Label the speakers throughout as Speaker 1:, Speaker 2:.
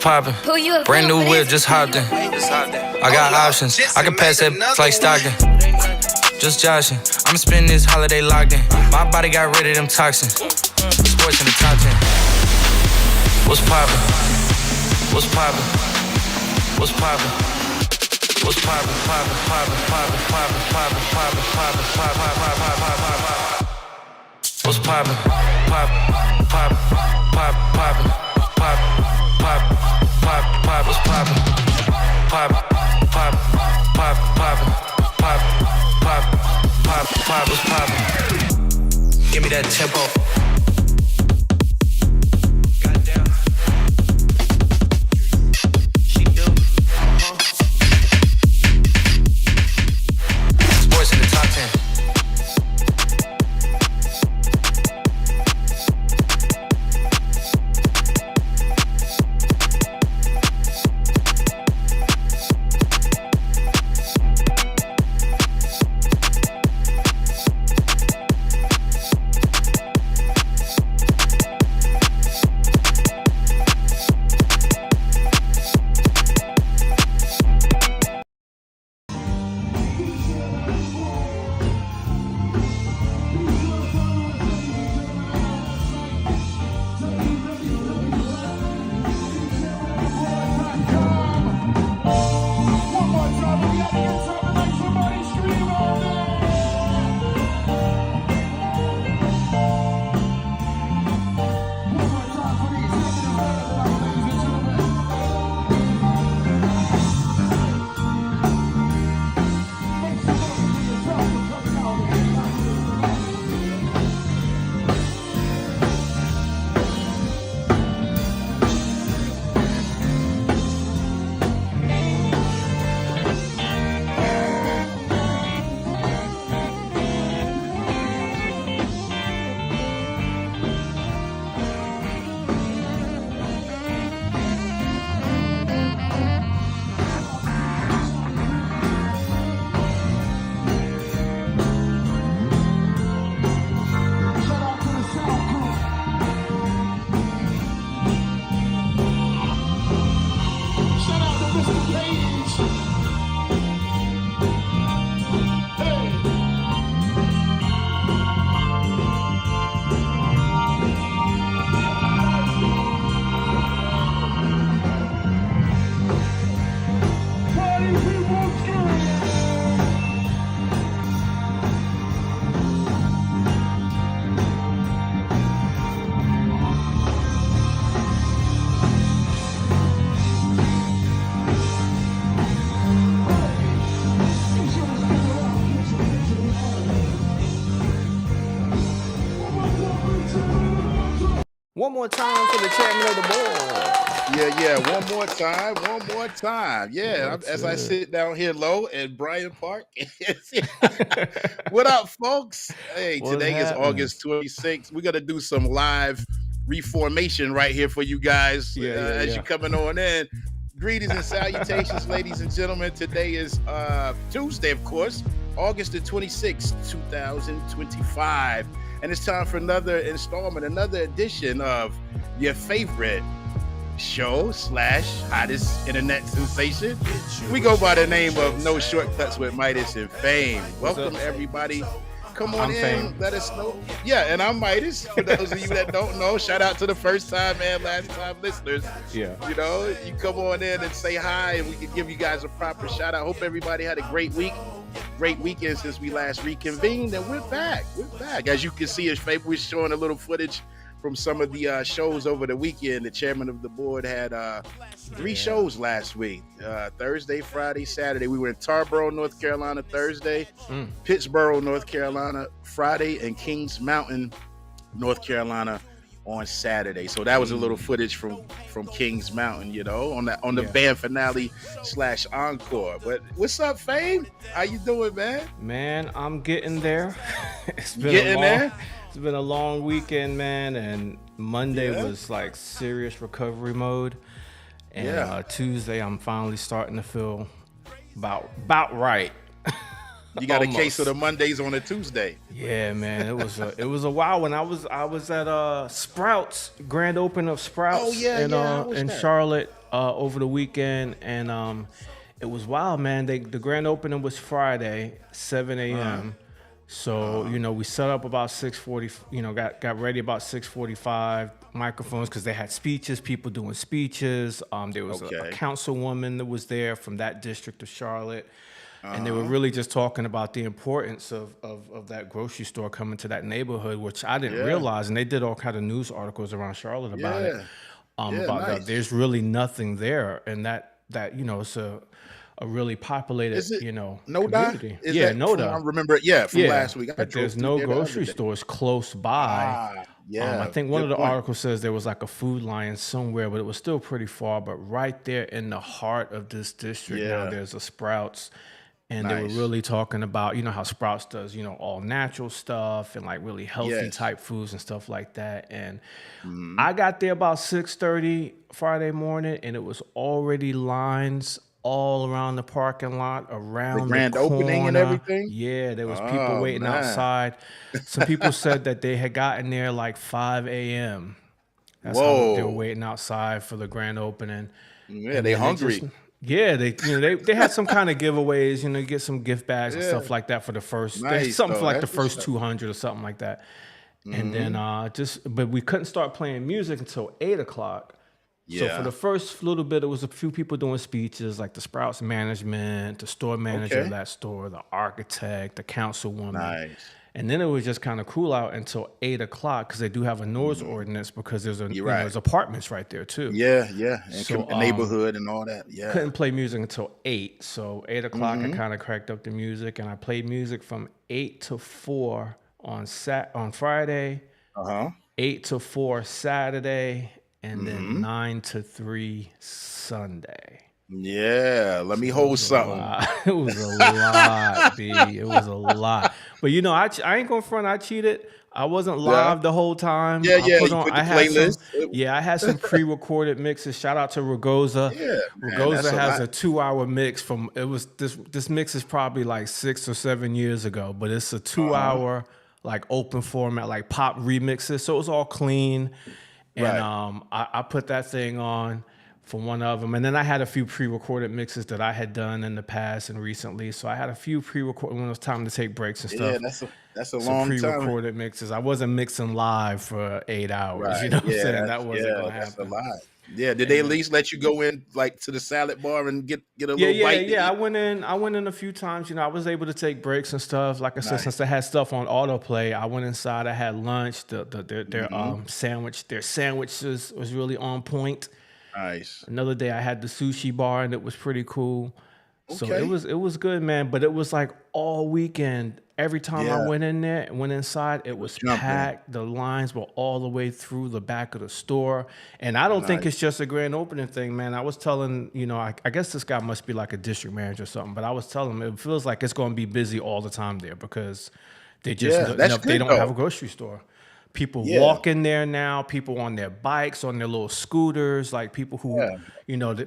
Speaker 1: poppin'? Brand new whip, just hopped in. I got options, I can pass that like Stockton. Just joshin', I'ma spend this holiday locked in. My body got rid of them toxins. Sports in the top 10. What's poppin'? What's poppin'? What's poppin'? What's poppin'? Poppin', poppin', poppin', poppin', poppin', poppin', poppin', poppin', poppin', poppin'. What's poppin'? Poppin', poppin', poppin', poppin', poppin', poppin', poppin', poppin'. What's poppin'? Poppin', poppin', poppin', poppin', poppin', poppin', poppin', poppin'. What's poppin'? Give me that tempo.
Speaker 2: One more time for the chairman of the board.
Speaker 3: Yeah. One more time. Yeah. As I sit down here low at Bryant Park. What up, folks? Hey, today is August 26th. We're going to do some live reformation right here for you guys as you're coming on in. Greetings and salutations, ladies and gentlemen. Today is Tuesday, of course, August the 26th, 2025. And it's time for another installment, another edition of your favorite show / hottest internet sensation. We go by the name of No Shortcuts with Midas and Fame. Welcome, everybody. Come on in,
Speaker 2: Fame.
Speaker 3: Let us know. Yeah, and I'm Midas. For those of you that don't know, shout out to the first time and last time listeners.
Speaker 2: Yeah.
Speaker 3: You know, you come on in and say hi, and we can give you guys a proper shout out. Hope everybody had a great week. Great weekend since we last reconvened, and we're back. As you can see, we're showing a little footage from some of the shows over the weekend. The chairman of the board had 3 shows last week, Thursday, Friday, Saturday. We were in Tarboro, North Carolina Thursday, Pittsboro, North Carolina Friday, and Kings Mountain, North Carolina on Saturday. So that was a little footage from Kings Mountain, you know, on the band finale / encore. But what's up, Fame? How you doing, man?
Speaker 2: Man, I'm getting there. It's been a long weekend, man, and Monday was like serious recovery mode. And Tuesday I'm finally starting to feel about right.
Speaker 3: You got a case of the Mondays on a Tuesday.
Speaker 2: Yeah, man. It was a while when I was at Sprouts, grand opening of Sprouts in Charlotte over the weekend, and it was wild, man. The grand opening was Friday, 7 a.m. So we set up about 6:40. Got ready about 6:45. Microphones, because they had speeches, people doing speeches. There was a councilwoman that was there from that district of Charlotte. And they were really just talking about the importance of that grocery store coming to that neighborhood, which I didn't realize. And they did all kind of news articles around Charlotte about it. Nice. There's really nothing there, and that it's a really populated community.
Speaker 3: Noda. I remember it. From last week.
Speaker 2: But there's no grocery stores close by. I think one of the articles says there was like a Food Lion somewhere, but it was still pretty far. But right there in the heart of this district, now there's a Sprouts. And they were really talking about, how Sprouts does, all natural stuff and like really healthy type foods and stuff like that. And I got there about 6:30 Friday morning, and it was already lines all around the parking lot, around the grand opening and everything. Yeah, there was people waiting outside. Some people said that they had gotten there like 5 a.m. That's how they were waiting outside for the grand opening.
Speaker 3: Yeah, they hungry.
Speaker 2: They had some kind of giveaways, get some gift bags and stuff like that for the first, something for like the first 200 or something like that. And then but we couldn't start playing music until 8 o'clock. So for the first little bit, it was a few people doing speeches, like the Sprouts management, the store manager of that store, the architect, the councilwoman. Nice. And then it was just kind of cool out until 8 o'clock, because they do have a noise ordinance, because there's there's apartments right there too.
Speaker 3: And so, neighborhood and all that.
Speaker 2: Couldn't play music until 8. So 8 o'clock, I kind of cracked up the music, and I played music from 8 to 4 on Friday, 8 to 4 Saturday, and then 9 to 3 Sunday.
Speaker 3: Yeah, let me hold something.
Speaker 2: It was a lot, B. It was a lot. But I ain't gonna front. I cheated. I wasn't live the whole time. I had some pre-recorded mixes. Shout out to Ragoza. Ragoza has a 2-hour mix from. It was this mix is probably like 6 or 7 years ago, but it's a 2-hour like open format, like pop remixes. So it was all clean, and I put that thing on for one of them. And then I had a few pre-recorded mixes that I had done in the past and recently. So I had a few pre-recorded when it was time to take breaks and stuff.
Speaker 3: Yeah, that's a long time.
Speaker 2: Pre-recorded mixes. I wasn't mixing live for 8 hours. You know what I'm saying? That wasn't going to happen.
Speaker 3: That's a lot. Yeah, did they at least let you go in like to the salad bar and get a little bite?
Speaker 2: Yeah, I went in a few times. I was able to take breaks and stuff. Like I said, since they had stuff on autoplay, I went inside. I had lunch. Their sandwiches was really on point.
Speaker 3: Nice.
Speaker 2: Another day I had the sushi bar, and it was pretty cool. So it was good, man. But it was like all weekend. Every time I went in there and went inside, it was packed. The lines were all the way through the back of the store. And I don't think it's just a grand opening thing, man. I was telling, I guess this guy must be like a district manager or something, but I was telling him it feels like it's going to be busy all the time there, because they just they don't have a grocery store. People walk in there now, people on their bikes, on their little scooters, like people who,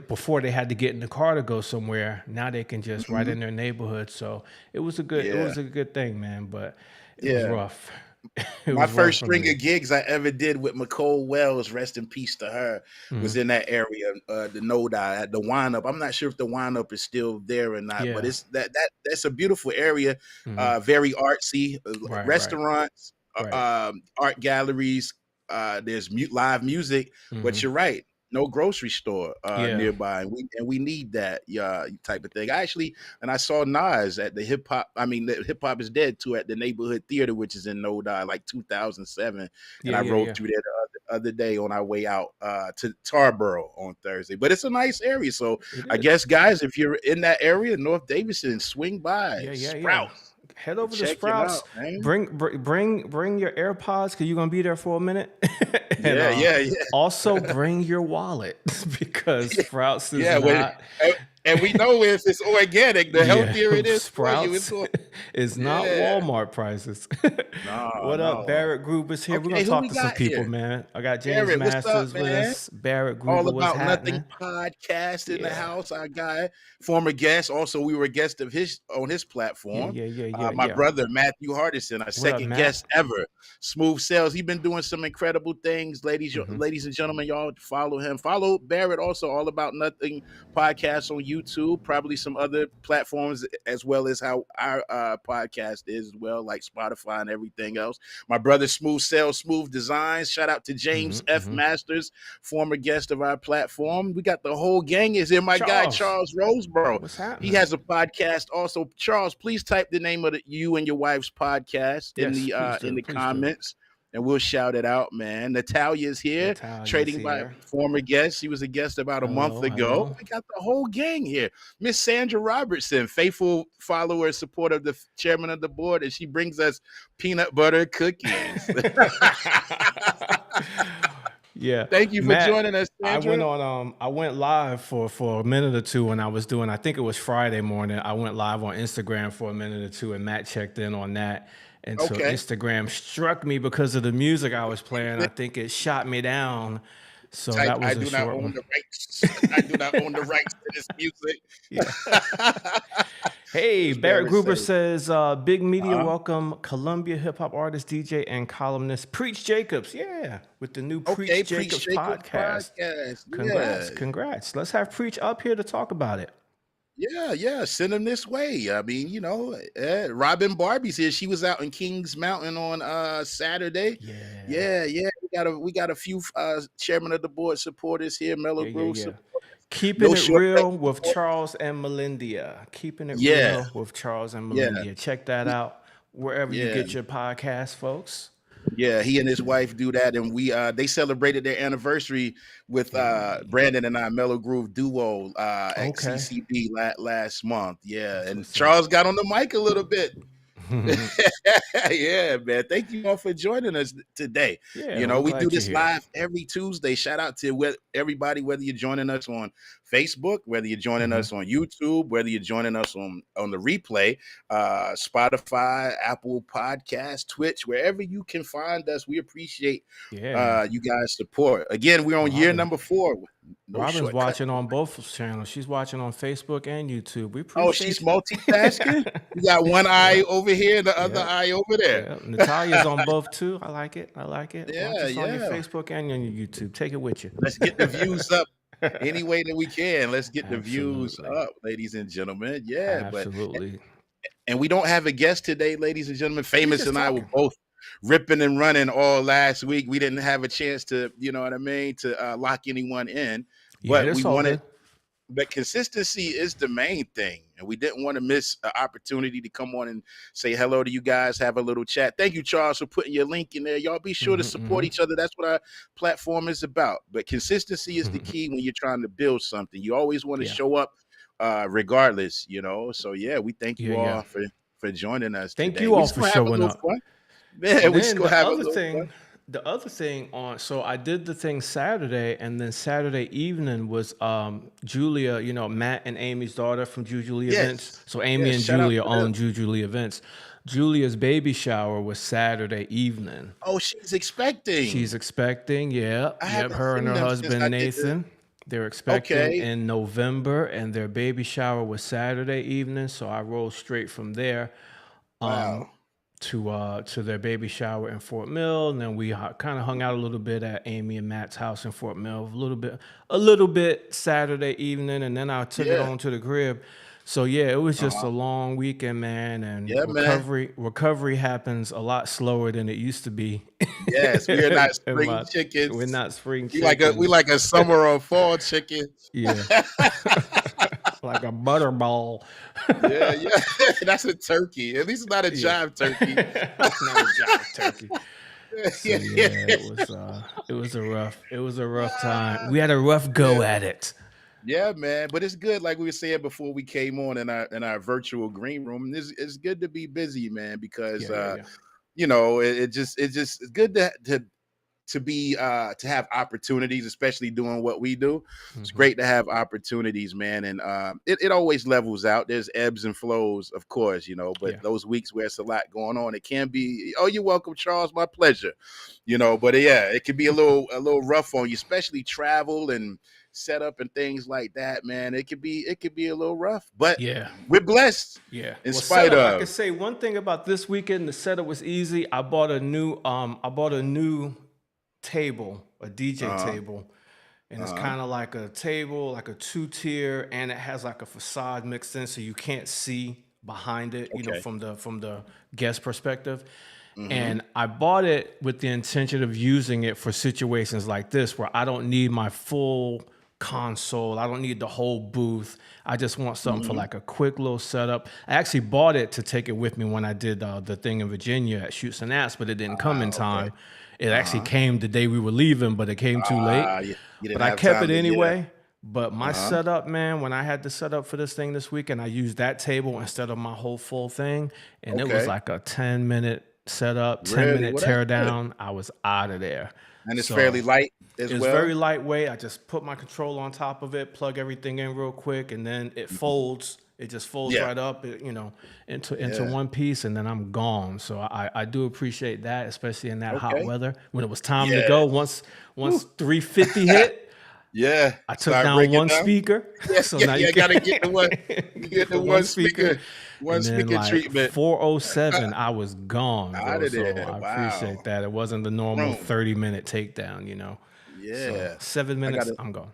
Speaker 2: before they had to get in the car to go somewhere, now they can just right in their neighborhood. So it was a good thing, man, but it was rough.
Speaker 3: My first string of gigs I ever did with Nicole Wells, rest in peace to her, was in that area, the Nodi at the Wind Up. I'm not sure if the Wind Up is still there or not, but it's that's a beautiful area, very artsy, restaurants. Art galleries, there's live music, but you're right, no grocery store nearby, and we need that type of thing. I saw Nas at the the Hip Hop Is Dead too at the Neighborhood Theater, which is in Nodi, like 2007, and I rode through there the other day on our way out to Tarboro on Thursday. But it's a nice area, so I guess guys, if you're in that area, North Davidson, swing by Sprouts.
Speaker 2: Head over to Sprouts. Bring your AirPods, because you're gonna be there for a minute. And, also bring your wallet, because Sprouts is not.
Speaker 3: And we know if it's organic, the healthier it is for you.
Speaker 2: Sprouts is not Walmart prices. What up,
Speaker 3: No.
Speaker 2: Barrett Gruber's here. We're
Speaker 3: Okay,
Speaker 2: gonna
Speaker 3: who
Speaker 2: talk
Speaker 3: we
Speaker 2: to some
Speaker 3: got
Speaker 2: people,
Speaker 3: here?
Speaker 2: man. I got James
Speaker 3: Barrett, what's up,
Speaker 2: Masters with
Speaker 3: man?
Speaker 2: us. Barrett
Speaker 3: All
Speaker 2: Gruber, what's
Speaker 3: About
Speaker 2: happening?
Speaker 3: Nothing podcast in the
Speaker 2: Yeah.
Speaker 3: house. Our guy, former guest. Also, we were a guest of his on his platform. My brother Matthew Hardison, our second guest ever. Smooth Sales. He's been doing some incredible things, ladies and gentlemen. Y'all follow him. Follow Barrett also. All About Nothing podcast on YouTube. Probably some other platforms as well as how our podcast is as well, like Spotify and everything else. My brother Smooth Sales, Smooth Designs. Shout out to James F. Masters, former guest of our platform. We got the whole gang is here. My guy Charles Roseborough.
Speaker 2: What's happening?
Speaker 3: He has a podcast also. Charles, please type the name of you and your wife's podcast in the comments. And we'll shout it out, man. Natalia's here, trading by former guest. She was a guest about a month ago. We got the whole gang here. Miss Sandra Robertson, faithful follower and supporter of the chairman of the board, and she brings us peanut butter cookies.
Speaker 2: Yeah.
Speaker 3: Thank you for joining us, Sandra.
Speaker 2: I went live for a minute or two when I was doing, I think it was Friday morning. I went live on Instagram for a minute or two, and Matt checked in on that. And so Instagram struck me because of the music I was playing. I think it shot me down. So that was a short one.
Speaker 3: I do not own the rights to this music.
Speaker 2: Yeah. Hey, Barrett Gruber says, big media welcome Columbia hip hop artist, DJ, and columnist Preach Jacobs. Yeah, with the new Preach Jacobs podcast. Congrats. Let's have Preach up here to talk about it.
Speaker 3: Yeah. Send him this way. I mean, Robin Barbie's here. She was out in Kings Mountain on Saturday. Yeah. We got a few chairman of the board supporters here. Mellow Groove supporters.
Speaker 2: Keeping it real with Charles and Melindia. Keeping it real with Charles and Melindia. Check that out wherever you get your podcast, folks.
Speaker 3: Yeah, he and his wife do that, and they celebrated their anniversary with Brandon and I, Mellow Groove duo at CCB last month. Yeah, and Charles got on the mic a little bit. Yeah, man. Thank you all for joining us today.
Speaker 2: Yeah,
Speaker 3: we do this live every Tuesday. Shout out to everybody, whether you're joining us on Facebook, whether you're joining us on YouTube, whether you're joining us on the replay, Spotify, Apple Podcasts, Twitch, wherever you can find us. We appreciate you guys' support. Again, we're on year number 4.
Speaker 2: Robin's watching on both channels. She's watching on Facebook and YouTube. We appreciate
Speaker 3: she's multitasking. You got one eye over here and the other eye over there.
Speaker 2: Yeah. Natalia's on both too. I like it.
Speaker 3: Yeah,
Speaker 2: Watch us on your Facebook and on your YouTube. Take it with you.
Speaker 3: Let's get the views up any way that we can. Let's get the views up, ladies and gentlemen. Yeah,
Speaker 2: absolutely.
Speaker 3: And we don't have a guest today, ladies and gentlemen. Famous and I were both ripping and running all last week. We didn't have a chance to, to lock anyone in. But we wanted. But consistency is the main thing. And we didn't want to miss an opportunity to come on and say hello to you guys, have a little chat. Thank you, Charles, for putting your link in there. Y'all be sure to support each other. That's what our platform is about. But consistency is the key when you're trying to build something. You always want to show up regardless, So, we thank you all for joining us
Speaker 2: today.
Speaker 3: Thank
Speaker 2: you all for showing up.
Speaker 3: Man, we still have a little fun.
Speaker 2: The other thing so I did the thing Saturday, and then Saturday evening was Julia, Matt and Amy's daughter from Julie Events. So Amy and Julia own Julie Events. Julia's baby shower was Saturday evening.
Speaker 3: Oh, she's expecting.
Speaker 2: Yeah. Her and her husband Nathan. They're expecting in November, and their baby shower was Saturday evening. So I rolled straight from there.
Speaker 3: Wow.
Speaker 2: To their baby shower in Fort Mill, and then we kind of hung out a little bit at Amy and Matt's house in Fort Mill, a little bit Saturday evening, and then I took it on to the crib. So it was just a long weekend, man, and recovery happens a lot slower than it used to be.
Speaker 3: Yes, we are not spring chickens.
Speaker 2: We're not spring chickens.
Speaker 3: We like a summer or fall chicken.
Speaker 2: Yeah. Like a butterball.
Speaker 3: Yeah. That's a turkey. At least it's not a jive turkey.
Speaker 2: It's not a jive turkey. So, it was a rough time. We had a rough go at it.
Speaker 3: Yeah, man. But it's good, like we were saying before we came on in our virtual green room. It's good to be busy, man, because it's good to to be to have opportunities, especially doing what we do. It's
Speaker 2: Mm-hmm.
Speaker 3: great to have opportunities, man. And it always levels out. There's ebbs and flows, of course, but
Speaker 2: Yeah.
Speaker 3: those weeks where it's a lot going on, it can be, oh, you're welcome, Charles, my pleasure. But yeah, it can be a little rough on you, especially travel and setup and things like that, man. It could be a little rough, but
Speaker 2: Yeah.
Speaker 3: we're blessed
Speaker 2: Yeah.
Speaker 3: in
Speaker 2: Well,
Speaker 3: spite
Speaker 2: setup, I
Speaker 3: of.
Speaker 2: could say one thing about this weekend, the setup was easy. I bought a new table, a DJ
Speaker 3: Uh-huh.
Speaker 2: table. And it's
Speaker 3: Uh-huh.
Speaker 2: kind of like a table, like a 2-tier, and it has like a facade mixed in, so you can't see behind it,
Speaker 3: Okay.
Speaker 2: from the guest perspective.
Speaker 3: Mm-hmm.
Speaker 2: And I bought it with the intention of using it for situations like this, where I don't need my full console, I don't need the whole booth. I just want something for
Speaker 3: Mm-hmm.
Speaker 2: like a quick little setup. I actually bought it to take it with me when I did the thing in Virginia at Shoots and Apps, but it didn't come in
Speaker 3: Okay.
Speaker 2: time. It actually came the day we were leaving, but it came too late.
Speaker 3: You
Speaker 2: But
Speaker 3: didn't
Speaker 2: I
Speaker 3: have
Speaker 2: kept
Speaker 3: time
Speaker 2: it
Speaker 3: to, yeah.
Speaker 2: anyway. But my
Speaker 3: Uh-huh.
Speaker 2: setup, man, when I had the setup for this thing this weekend, I used that table instead of my whole full thing. And it was
Speaker 3: Okay.
Speaker 2: like a 10-minute setup,
Speaker 3: Really?
Speaker 2: 10-minute
Speaker 3: Well, that's
Speaker 2: tear
Speaker 3: good.
Speaker 2: down. I was out of there.
Speaker 3: And it's
Speaker 2: So
Speaker 3: fairly light as
Speaker 2: it's
Speaker 3: well.
Speaker 2: very lightweight. I just put my controller on top of it, plug everything in real quick, and then it folds. It just folds
Speaker 3: Yeah.
Speaker 2: right up, into
Speaker 3: Yeah.
Speaker 2: one piece, and then I'm gone. So I do appreciate that, especially in that hot
Speaker 3: Okay.
Speaker 2: weather when it was time to
Speaker 3: Yeah.
Speaker 2: go. Once 350 hit,
Speaker 3: Yeah.
Speaker 2: I took
Speaker 3: Start
Speaker 2: down
Speaker 3: breaking
Speaker 2: one
Speaker 3: down.
Speaker 2: speaker.
Speaker 3: Yeah,
Speaker 2: So
Speaker 3: yeah,
Speaker 2: now
Speaker 3: yeah.
Speaker 2: you
Speaker 3: Gotta
Speaker 2: can
Speaker 3: get the one. You get the one speaker. One
Speaker 2: and then
Speaker 3: speaker
Speaker 2: like
Speaker 3: treatment.
Speaker 2: 407, I was gone,
Speaker 3: Out
Speaker 2: bro.
Speaker 3: of
Speaker 2: So
Speaker 3: there.
Speaker 2: I
Speaker 3: Wow.
Speaker 2: appreciate that. It wasn't the normal
Speaker 3: Boom.
Speaker 2: 30-minute takedown, So
Speaker 3: Yeah.
Speaker 2: 7
Speaker 3: I
Speaker 2: minutes,
Speaker 3: gotta
Speaker 2: I'm gone.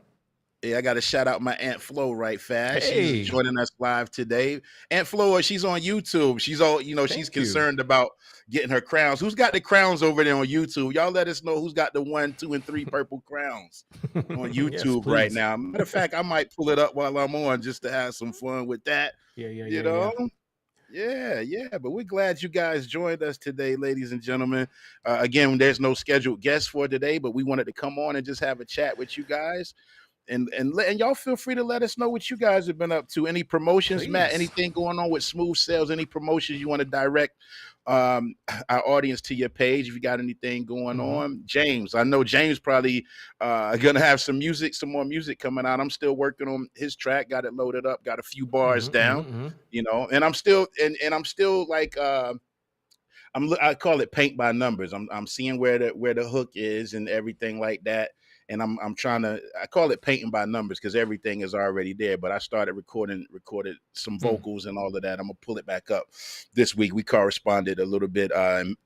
Speaker 3: Yeah, I got to shout out my Aunt Flo right fast. She's
Speaker 2: Hey,
Speaker 3: joining us live today. Aunt Flo, she's on YouTube. She's all, she's
Speaker 2: thank you.
Speaker 3: concerned about getting her crowns. Who's got the crowns over there on YouTube? Y'all let us know who's got the 1, 2, and 3 purple crowns on
Speaker 2: Yes,
Speaker 3: YouTube right
Speaker 2: please.
Speaker 3: now. Matter of fact, I might pull it up while I'm on just to have some fun with that.
Speaker 2: Yeah.
Speaker 3: You know? Yeah. But we're glad you guys joined us today, ladies and gentlemen. Again, there's no scheduled guests for today, but we wanted to come on and just have a chat with you guys. And y'all feel free to let us know what you guys have been up to. Any promotions, Matt?
Speaker 2: Please.
Speaker 3: Anything going on with Smooth Sales? Any promotions you want to direct our audience to your page? If you got anything going on, James. I know James probably gonna have some more music coming out. I'm still working on his track. Got it loaded up. Got a few bars down. And I'm still I'm still like. I call it paint by numbers. I'm seeing where the hook is and everything like that. And I'm trying to, I call it painting by numbers because everything is already there. But I started recorded some vocals and all of that. I'm gonna pull it back up this week. We corresponded a little bit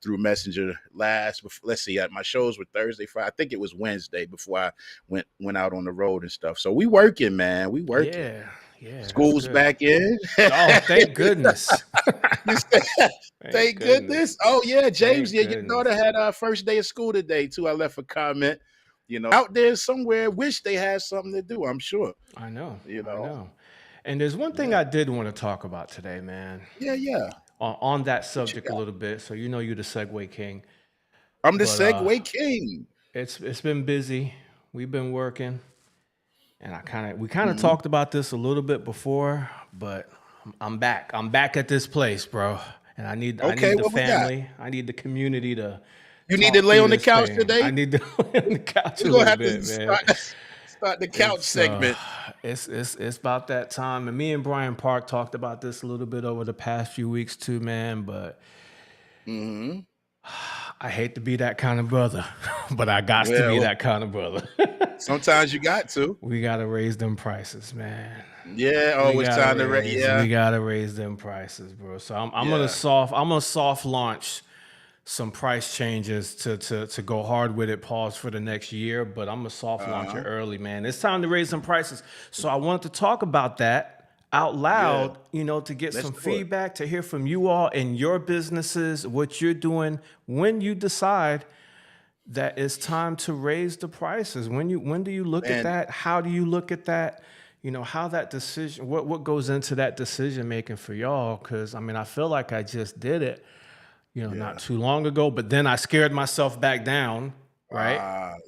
Speaker 3: through Messenger let's see, my shows were Thursday, Friday. I think it was Wednesday before I went out on the road and stuff. So we working, man. We working.
Speaker 2: Yeah.
Speaker 3: School's back in.
Speaker 2: Oh, thank goodness.
Speaker 3: Thank goodness. Oh yeah, James.
Speaker 2: Thank
Speaker 3: Your daughter had our first day of school today too. I left a comment. Out there somewhere, wish they had something to do. I'm sure.
Speaker 2: I know.
Speaker 3: I know.
Speaker 2: And there's one thing I did want to talk about today, man.
Speaker 3: Yeah.
Speaker 2: On that subject a little bit. So you're the Segway King.
Speaker 3: I'm the Segway King.
Speaker 2: It's been busy. We've been working, and we kind of talked about this a little bit before, but I'm back. I'm back at this place, bro. And I need the family. I need the community to.
Speaker 3: You need to lay on the couch today?
Speaker 2: I need to lay on the couch
Speaker 3: We're
Speaker 2: a
Speaker 3: gonna
Speaker 2: little
Speaker 3: have
Speaker 2: bit,
Speaker 3: to
Speaker 2: man.
Speaker 3: start the couch segment.
Speaker 2: It's about that time. And me and Brian Park talked about this a little bit over the past few weeks too, man. But I hate to be that kind of brother, but I got to be that kind of brother.
Speaker 3: Sometimes you got to.
Speaker 2: We got to raise them prices, man.
Speaker 3: Yeah, always time to raise. Yeah,
Speaker 2: we got to raise them prices, bro. So I'm gonna soft launch some price changes to go hard with it, pause for the next year, but I'm gonna soft launch it early, man. It's time to raise some prices. So I wanted to talk about that out loud, to get some feedback, to hear from you all in your businesses, what you're doing when you decide that it's time to raise the prices. When do you look at that? How do you look at that? How that decision, what goes into that decision making for y'all? Because I feel like I just did it. Not too long ago, but then I scared myself back down, right?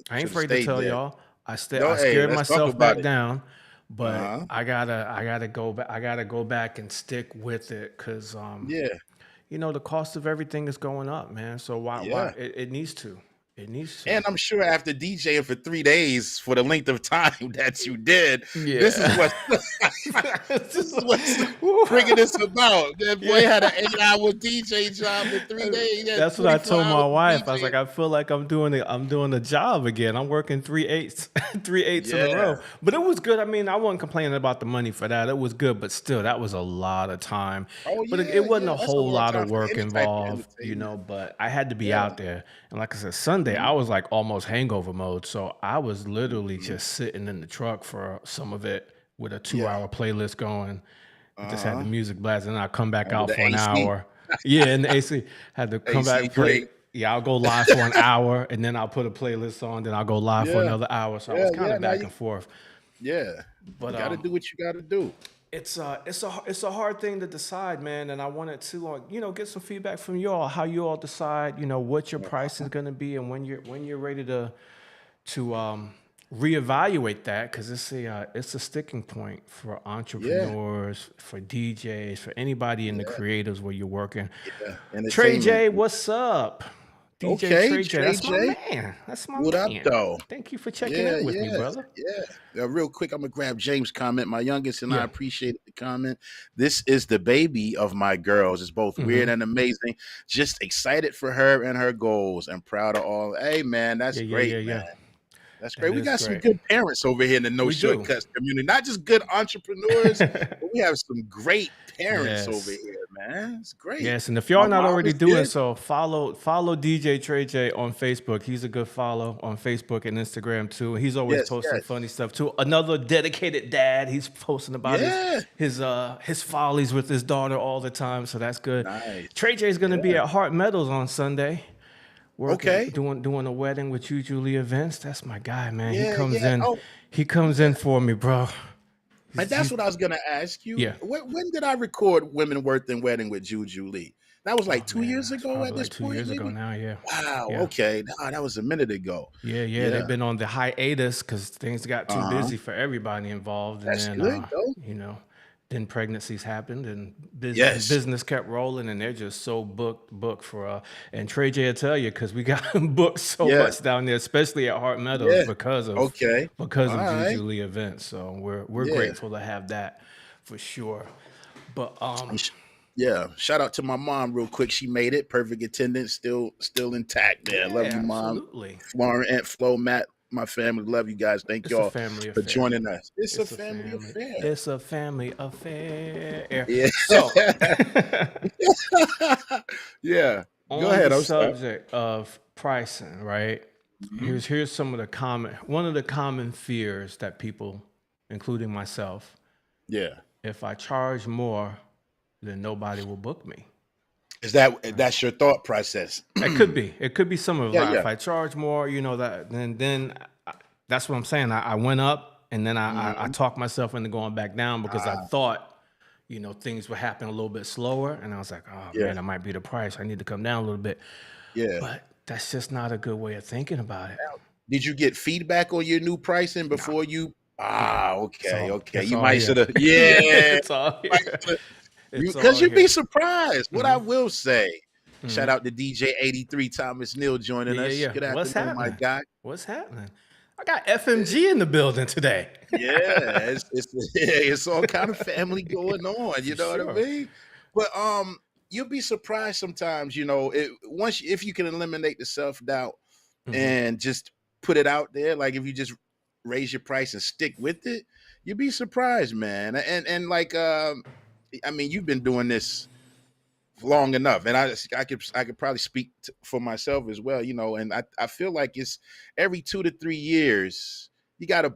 Speaker 2: I ain't afraid to tell y'all. I scared myself back down, but I gotta go back. I gotta go back and stick with it because the cost of everything is going up, man. So why it needs to. It needs to.
Speaker 3: And I'm sure after DJing for 3 days for the length of time that you did,
Speaker 2: Yeah.
Speaker 3: this is what's bringing this about. That boy had an 8-hour DJ job in 3 days.
Speaker 2: That's what I told my wife. I was like, I feel like I'm doing a job again. I'm working 3/8, 3/8 in a row. But it was good. I mean, I wasn't complaining about the money for that. It was good, but still, that was a lot of time. But it wasn't a whole lot of work involved, you know. But I had to be out there, and like I said, Sunday I was like almost hangover mode. So I was literally just sitting in the truck for some of it with a 2-hour playlist going. Just had the music blasting, and I come back out for an hour. Yeah, and the AC had to come back. Yeah, I'll go live for an hour, and then I'll put a playlist on. Then I'll go live for another hour. So I was kind of back and forth.
Speaker 3: Yeah, but you got to do what you got to do.
Speaker 2: It's a hard thing to decide, man. And I wanted to get some feedback from you all, how you all decide, what your price is going to be, and when you're ready to reevaluate that, because it's a sticking point for entrepreneurs, for DJs, for anybody in the creatives where you're working. Trey J, what's up? DJ Trey J, that's my man. That's my man.
Speaker 3: What up, though?
Speaker 2: Thank you for checking in with me, brother.
Speaker 3: Yeah. Real quick, I'm gonna grab James' comment. My youngest and I appreciate the comment. This is the baby of my girls. It's both weird and amazing. Just excited for her and her goals, and proud of all. Hey, man, that's great, man. That's great. We got some good parents over here in the No Shortcuts community. Not just good entrepreneurs, but we have some great parents over here, man. It's great.
Speaker 2: Yes, and if y'all not already doing so, follow DJ Trey J on Facebook. He's a good follow on Facebook and Instagram too. He's always posting funny stuff too. Another dedicated dad. He's posting about his follies with his daughter all the time, so that's good. Nice. Trey J is going to be at Heart Metals on Sunday. Doing a wedding with Juju Lee Events. That's my guy, man. He comes in. He comes in for me, bro.
Speaker 3: And that's what I was gonna ask you. Yeah. When did I record Women Worth and Wedding with Juju Lee? That was like 2 years ago at this point. 2 years ago
Speaker 2: now, yeah.
Speaker 3: Wow. Yeah. Okay. Nah, that was a minute ago.
Speaker 2: Yeah. They've been on the hiatus because things got too busy for everybody involved.
Speaker 3: That's
Speaker 2: and
Speaker 3: then, good, though.
Speaker 2: Then pregnancies happened and business kept rolling, and they're just so booked for and Trey J will tell you, because we got booked so much down there, especially at Heart Meadows because of Juju Lee Events. So we're grateful to have that for sure. But
Speaker 3: shout out to my mom real quick. She made it. Perfect attendance, still intact there. Love you, Mom.
Speaker 2: Absolutely.
Speaker 3: Lauren, Aunt Flo, Matt, my family, love you guys. Thank y'all for joining us. It's a family affair.
Speaker 2: It's a family affair.
Speaker 3: Yeah.
Speaker 2: So,
Speaker 3: Go ahead.
Speaker 2: On the subject of pricing, right? Here's some of one of the common fears that people, including myself.
Speaker 3: Yeah.
Speaker 2: If I charge more, then nobody will book me.
Speaker 3: That's your thought process?
Speaker 2: It could be some of it. If I charge more, then that's what I'm saying. I went up, and then I talked myself into going back down because I thought, things would happen a little bit slower, and I was like, oh man, that might be the price. I need to come down a little bit. Yeah, but that's just not a good way of thinking about it.
Speaker 3: Did you get feedback on your new pricing before you? Okay. You might should have. Yeah,
Speaker 2: it's all here.
Speaker 3: Because you'd be surprised. What I will say, shout out to DJ 83 Thomas Neal joining us. Good afternoon, my guy.
Speaker 2: What's happening? I got FMG in the building today.
Speaker 3: Yeah, it's all kind of family going on. You know what I mean? But you'll be surprised sometimes. If you can eliminate the self-doubt and just put it out there, like if you just raise your price and stick with it, you'll be surprised, man. And like I mean, you've been doing this long enough, and I could probably speak for myself as well, and I feel like it's every 2 to 3 years you gotta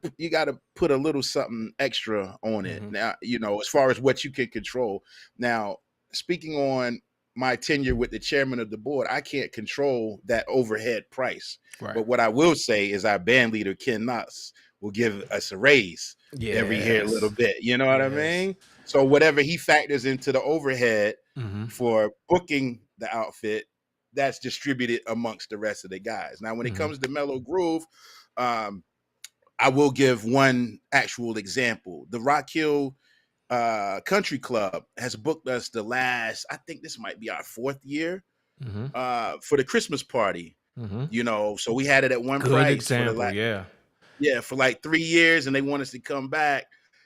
Speaker 3: put a little something extra on it. Now, as far as what you can control. Now, speaking on my tenure with the chairman of the board, I can't control that overhead price. Right. But what I will say is our band leader, Ken Knox, will give us a raise every year a little bit. You know what I mean? So whatever he factors into the overhead for booking the outfit, that's distributed amongst the rest of the guys. Now, when it comes to Mellow Groove, I will give one actual example. The Rock Hill Country Club has booked us the last, I think this might be our 4th year, for the Christmas party. You know, so we had it at one
Speaker 2: Good
Speaker 3: price
Speaker 2: example,
Speaker 3: for like 3 years, and they want us to come back.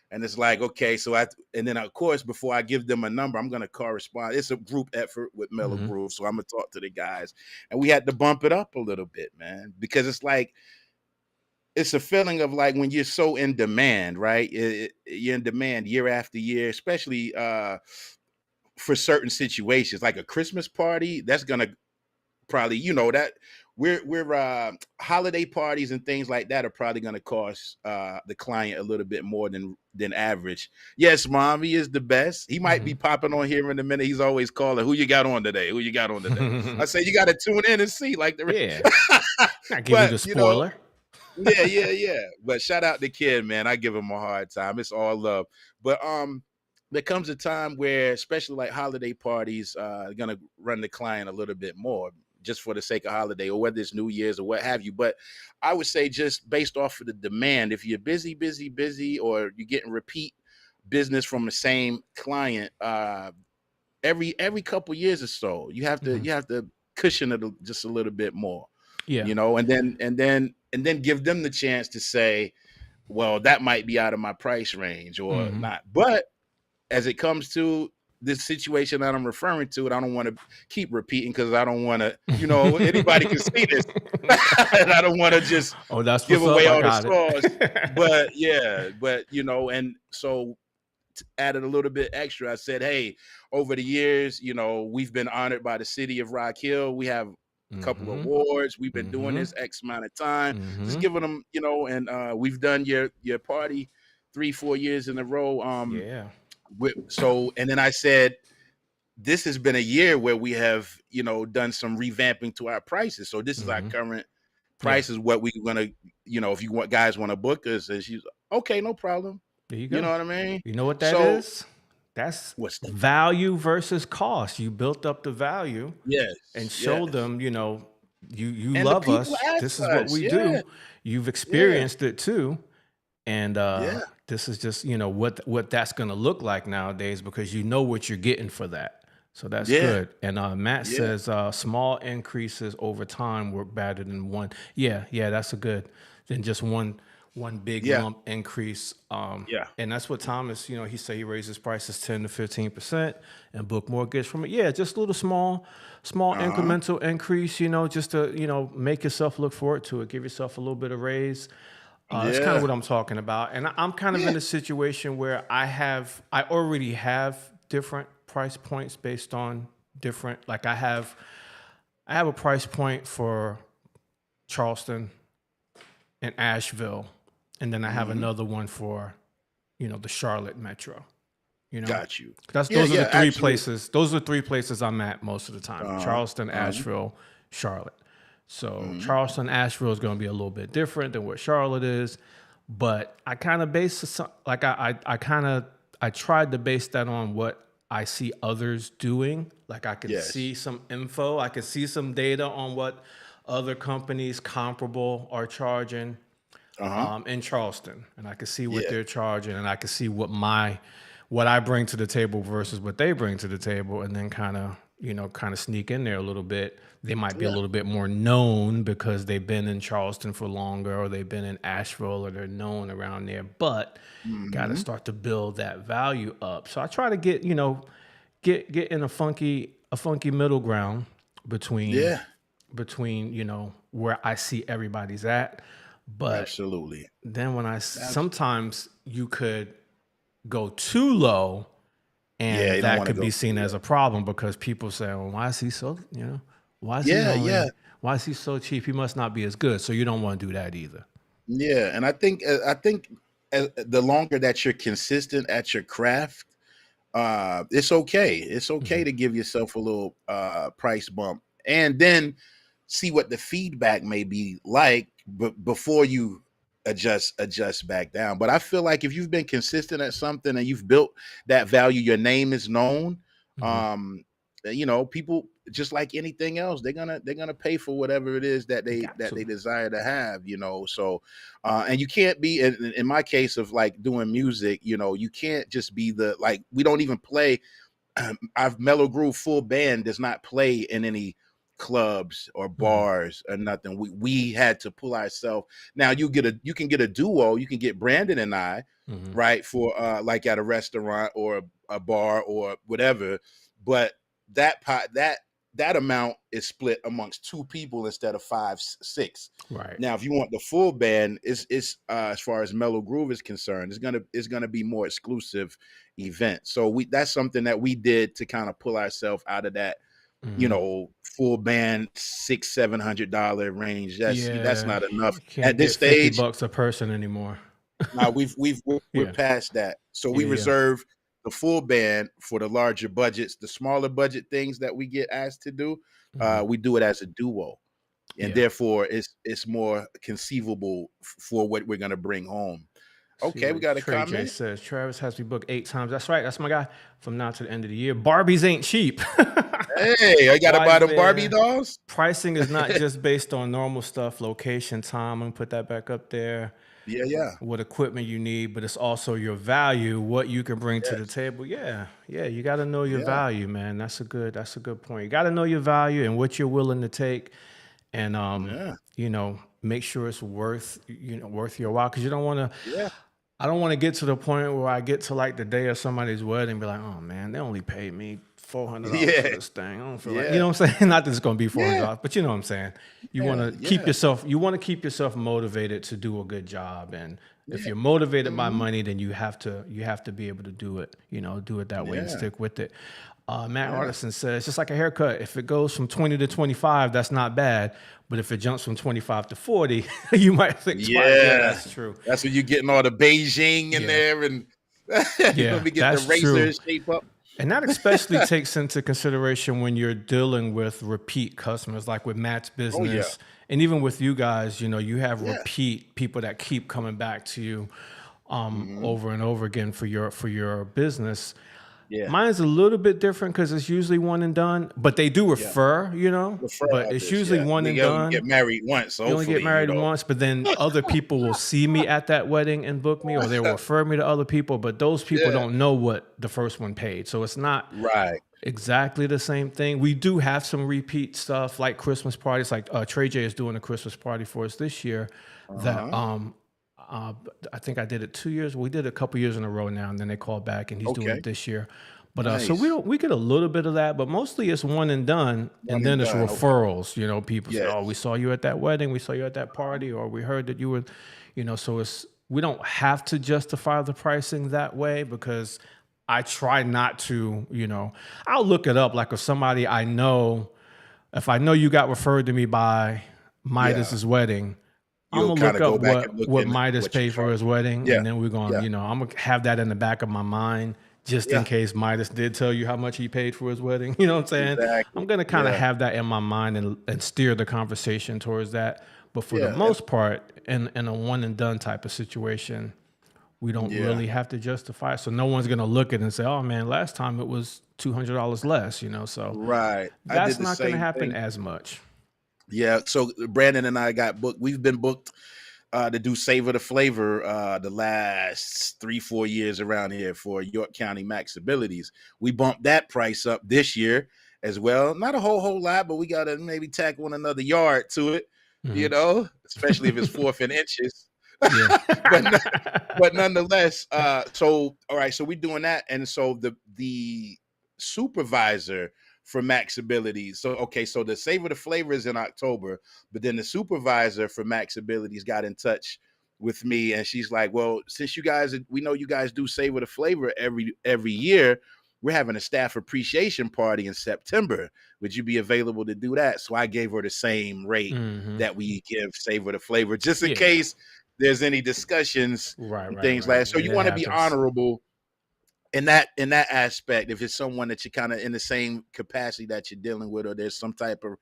Speaker 3: And it's like, okay, so and then of course, before I give them a number, I'm gonna correspond. It's a group effort with Mellow Groove, so I'm gonna talk to the guys, and we had to bump it up a little bit, man, because it's like it's a feeling of like when you're so in demand, right? You're in demand year after year, especially for certain situations, like a Christmas party. That's gonna probably, you know, that we're holiday parties and things like that are probably going to cost the client a little bit more than average. Yes, mommy is the best. He might be popping on here in a minute. He's always calling, who you got on today? Who you got on today? I say, you got to tune in and see, like
Speaker 2: not give you the spoiler.
Speaker 3: Yeah. But shout out the kid, man. I give him a hard time. It's all love. But there comes a time where, especially like holiday parties, are gonna run the client a little bit more, just for the sake of holiday, or whether it's New Year's or what have you. But I would say, just based off of the demand, if you're busy, or you're getting repeat business from the same client, every couple years or so, you have to cushion it just a little bit more. You know, and then give them the chance to say, well, that might be out of my price range or not. But as it comes to this situation that I'm referring to, and I don't want to keep repeating because I don't want to, you know, anybody can see this. And I don't want to just give away all the sauce. But you know, and so added a little bit extra. I said, hey, over the years, you know, we've been honored by the city of Rock Hill. We have a couple of awards. We've been doing this X amount of time, just giving them, you know, and we've done your party 3-4 years in a row. So, and then I said, this has been a year where we have, you know, done some revamping to our prices. So this is our current prices, what we're gonna, you know, if you guys want to book us, and she's okay, no problem.
Speaker 2: There you go.
Speaker 3: You know what I mean?
Speaker 2: You know what that is? That's what's the value versus cost. You built up the value, and showed them, you know, you love us. This is what we do. You've experienced it too, and this is just, you know, what that's going to look like nowadays, because you know what you're getting for that. So that's good. And Matt says small increases over time work better than one. Yeah, that's a good than just one big lump increase. And that's what Thomas, you know, he said he raises prices 10 to 15% and book more goods from it. Yeah, just a little small incremental increase, you know, just to, you know, make yourself look forward to it, give yourself a little bit of raise. That's kind of what I'm talking about. And I'm kind of in a situation where I already have different price points based on different, like I have a price point for Charleston and Asheville, and then I have another one for, you know, the Charlotte metro. You know,
Speaker 3: got you.
Speaker 2: Those are the three places. Those are 3 places I'm at most of the time: Charleston, Asheville, Charlotte. So Charleston, Asheville is going to be a little bit different than what Charlotte is, but I kind of base like I tried to base that on what I see others doing. Like I could see some info, I could see some data on what other companies comparable are charging in Charleston, and I could see what they're charging, and I could see what I bring to the table versus what they bring to the table, and then kind of sneak in there a little bit. They might be a little bit more known because they've been in Charleston for longer, or they've been in Asheville, or they're known around there, but got to start to build that value up. So I try to get in a funky middle ground between, you know, where I see everybody's at. But
Speaker 3: absolutely.
Speaker 2: Then when sometimes you could go too low, and that could be seen as a problem, because people say, well, why is he so, you know, why is he so cheap? He must not be as good. So you don't want to do that either.
Speaker 3: Yeah. And I think the longer that you're consistent at your craft, it's okay. It's okay to give yourself a little price bump, and then see what the feedback may be like before you adjust back down. But I feel like if you've been consistent at something and you've built that value, your name is known. You know, people, just like anything else, they're gonna pay for whatever it is that they desire to have, you know. So and you can't be in my case of like doing music, you know, you can't just be we don't even play. Our Mellow Groove full band does not play in any clubs or bars or nothing. We had to pull ourselves. Now you can get a duo. You can get Brandon and I, right, for like at a restaurant or a bar or whatever. But that amount is split amongst 2 people instead of 5, 6.
Speaker 2: Right.
Speaker 3: Now, if you want the full band, it's as far as Mellow Groove is concerned, it's gonna be more exclusive event. So that's something that we did to kind of pull ourselves out of that, full band $600-700 range. That's not enough at this stage.
Speaker 2: $50 a person anymore.
Speaker 3: Now we're past that. So we reserve the full band for the larger budgets. The smaller budget things that we get asked to do, we do it as a duo, and therefore it's more conceivable for what we're gonna bring home. Okay, we got a
Speaker 2: Trey
Speaker 3: comment.
Speaker 2: J says Travis has me booked 8 times. That's right. That's my guy. From now to the end of the year. Barbies ain't cheap.
Speaker 3: Hey, I gotta buy them Barbie dolls.
Speaker 2: Pricing is not just based on normal stuff, location, time. I'm gonna put that back up there.
Speaker 3: Yeah.
Speaker 2: What equipment you need, but it's also your value, what you can bring to the table. Yeah. You got to know your value, man. That's a good point. You got to know your value and what you're willing to take, and make sure it's worth your while, because you don't want to. Yeah. I don't want to get to the point where I get to like the day of somebody's wedding and be like, oh man, they only paid me $400 for this thing. I don't feel like, you know what I'm saying? Not that it's going to be $400, but you know what I'm saying? You want to keep yourself motivated to do a good job. And if you're motivated by money, then you have to be able to do it, do it that way and stick with it. Matt Artisan says, just like a haircut, if it goes from 20 to 25, that's not bad. But if it jumps from 25 to 40, you might think, that's true.
Speaker 3: That's when you're getting all the Beijing in there, and you're going to be getting the razor shape up.
Speaker 2: And that especially takes into consideration when you're dealing with repeat customers, like with Matt's business. And even with you guys, you have repeat people that keep coming back to you over and over again for your business. Yeah. Mine's a little bit different because it's usually one and done, but they do refer, but it's usually one and done.
Speaker 3: Get married once.
Speaker 2: You only get married once, but then other people will see me at that wedding and book me, or they will refer me to other people, but those people don't know what the first one paid. So it's not exactly the same thing. We do have some repeat stuff like Christmas parties, like Trey J is doing a Christmas party for us this year that I think I did it 2 years. We did it a couple years in a row now, and then they called back, and he's doing it this year. But so we get a little bit of that, but mostly it's one and done, and then it's referrals. People say, "Oh, we saw you at that wedding, we saw you at that party, or we heard that you were," So we don't have to justify the pricing that way, because I try not to. I'll look it up. Like if somebody I know, if I know you got referred to me by Midas's wedding, I'm gonna look up what Midas paid for his wedding, and then we're gonna, I'm gonna have that in the back of my mind just in case Midas did tell you how much he paid for his wedding. You know what I'm saying? Exactly. I'm gonna kind of have that in my mind and steer the conversation towards that. But for the most part, in a one and done type of situation, we don't really have to justify it. So no one's gonna look at it and say, "Oh man, last time it was $200 less." So that's not gonna happen as much.
Speaker 3: Yeah, so Brandon and I got booked. We've been booked to do Savor the Flavor the last 3-4 years around here for York County Max Abilities. We bumped that price up this year as well. Not a whole lot, but we got to maybe tack on another yard to it, especially if it's 4th in inches. but nonetheless, so all right, so we're doing that, and so the supervisor for Max Abilities. So the Savor the Flavor is in October, but then the supervisor for Max Abilities got in touch with me, and she's like, well, since we know you guys do Savor the Flavor every year, we're having a staff appreciation party in September. Would you be available to do that? So I gave her the same rate that we give Savor the Flavor, just in case there's any discussions, things like that. So you want to be honorable in that aspect. If it's someone that you're kind of in the same capacity that you're dealing with, or there's some type of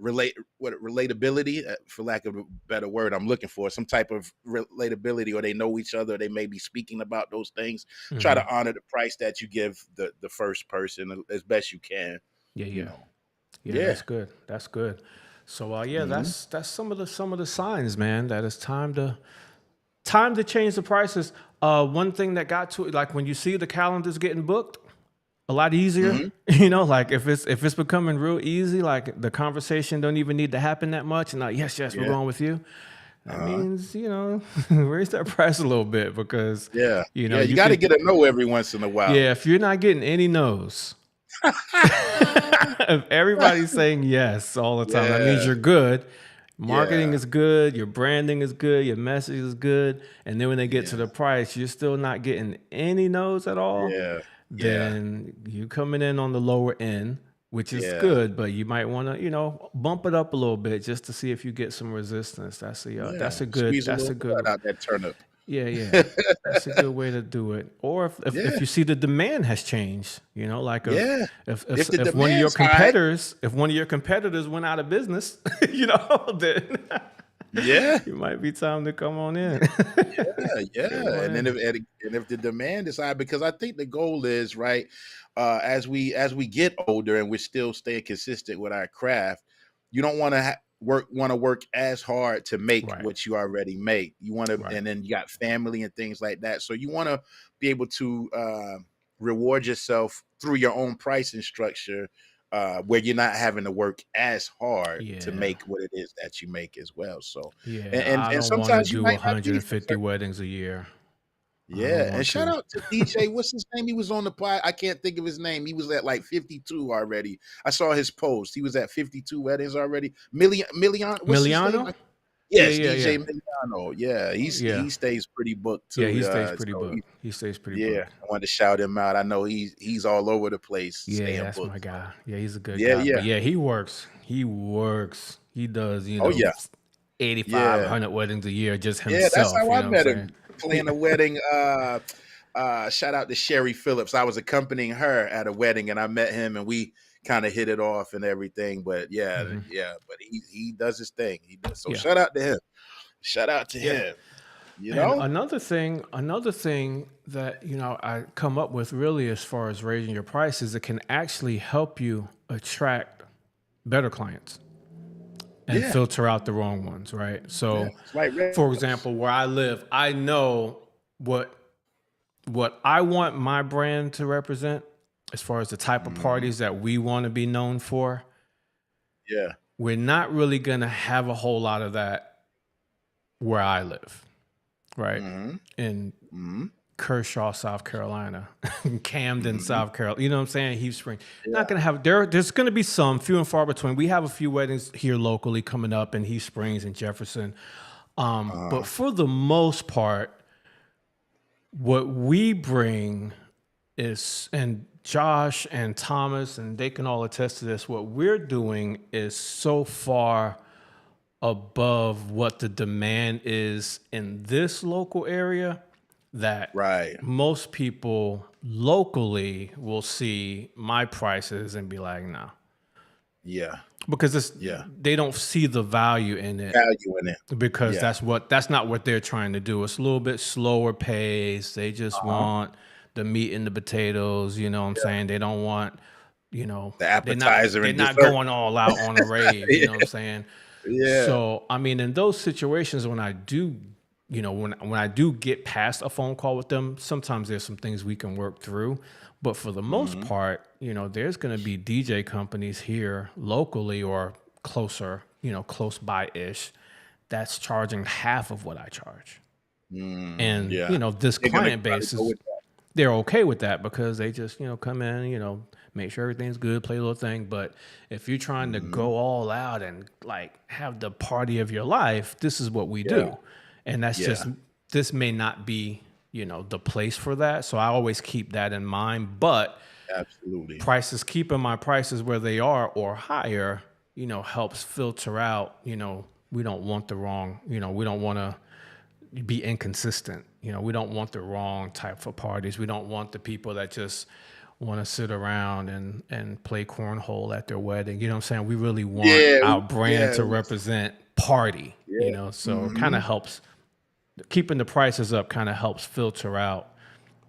Speaker 3: relatability, for lack of a better word I'm looking for, some type of relatability, or they know each other, they may be speaking about those things, try to honor the price that you give the first person as best you can.
Speaker 2: That's good. So that's some of the signs, man, that it's time to change the prices. One thing that got to it, like when you see the calendars getting booked, a lot easier. You know, like if it's becoming real easy, like the conversation don't even need to happen that much, and like yes, we're going with you. That means, you know, raise that price a little bit because you know
Speaker 3: you got to get a no every once in a while.
Speaker 2: Yeah, if you're not getting any no's, if everybody's saying yes all the time, that means you're good. Marketing is good, your branding is good, your message is good, and then when they get to the price, you're still not getting any no's at all. Then you coming in on the lower end, which is good, but you might want to, you know, bump it up a little bit just to see if you get some resistance. That's a good
Speaker 3: out that turnip.
Speaker 2: Yeah, that's a good way to do it. Or if you see the demand has changed, you know, like if one of your competitors, if one of your competitors went out of business, you know, then it might be time to come on in.
Speaker 3: And then if the demand is high, because I think the goal is right, as we get older and we're still staying consistent with our craft, you don't want to work as hard to make what you already make. You want to, and then you got family and things like that. So you want to be able to reward yourself through your own pricing structure, where you're not having to work as hard to make what it is that you make as well. So
Speaker 2: and sometimes you might 150 weddings a year.
Speaker 3: And shout out to DJ. What's his name? He was on the pod. I can't think of his name. He was at like 52 already. I saw his post. He was at 52 weddings already. Miliano? Yes, DJ Miliano. Yeah, he stays pretty booked too.
Speaker 2: Yeah, he stays pretty booked. He stays pretty booked.
Speaker 3: I wanted to shout him out. I know he's all over the place.
Speaker 2: Yeah, that's booked. My guy. Yeah, he's a good guy. But he works. He does, you know, 8,500 weddings a year just himself.
Speaker 3: Yeah, that's how I met him. Playing a wedding. Shout out to Sherry Phillips. I was accompanying her at a wedding, and I met him, and we kind of hit it off and everything. But but he does his thing. He does. So shout out to him. Shout out to him. You know,
Speaker 2: another thing that, you know, I come up with really as far as raising your prices, it can actually help you attract better clients and filter out the wrong ones, right? So, for example, where I live, I know what I want my brand to represent as far as the type of parties that we want to be known for.
Speaker 3: Yeah.
Speaker 2: We're not really going to have a whole lot of that where I live, right? In Kershaw, South Carolina, Camden, South Carolina. You know what I'm saying? Heap Spring. Not gonna have there's gonna be some few and far between. We have a few weddings here locally coming up in Heap Springs and Jefferson. But for the most part, what we bring is, and Josh and Thomas, and they can all attest to this, what we're doing is so far above what the demand is in this local area that most people locally will see my prices and be like, no.
Speaker 3: Yeah.
Speaker 2: Because they don't see the value in it. Because that's not what they're trying to do. It's a little bit slower pace. They just want the meat and the potatoes, you know what I'm saying? They don't want, you know,
Speaker 3: the appetizer.
Speaker 2: They're not going all out on a rave, you know what I'm saying?
Speaker 3: Yeah.
Speaker 2: So, I mean, in those situations when I do, you know, when I do get past a phone call with them, sometimes there's some things we can work through. But for the most part, you know, there's going to be DJ companies here locally or closer, you know, close by-ish, that's charging half of what I charge. And, you know, this client base they're okay with that because they just, you know, come in, you know, make sure everything's good, play a little thing. But if you're trying to go all out and like have the party of your life, this is what we do. And that's just, this may not be, you know, the place for that. So I always keep that in mind. But keeping my prices where they are or higher, you know, helps filter out, you know, we don't want the wrong, you know, we don't want to be inconsistent. You know, we don't want the wrong type of parties. We don't want the people that just want to sit around and play cornhole at their wedding. You know what I'm saying? We really want our brand to represent party, you know, so it kind of helps. Keeping the prices up kind of helps filter out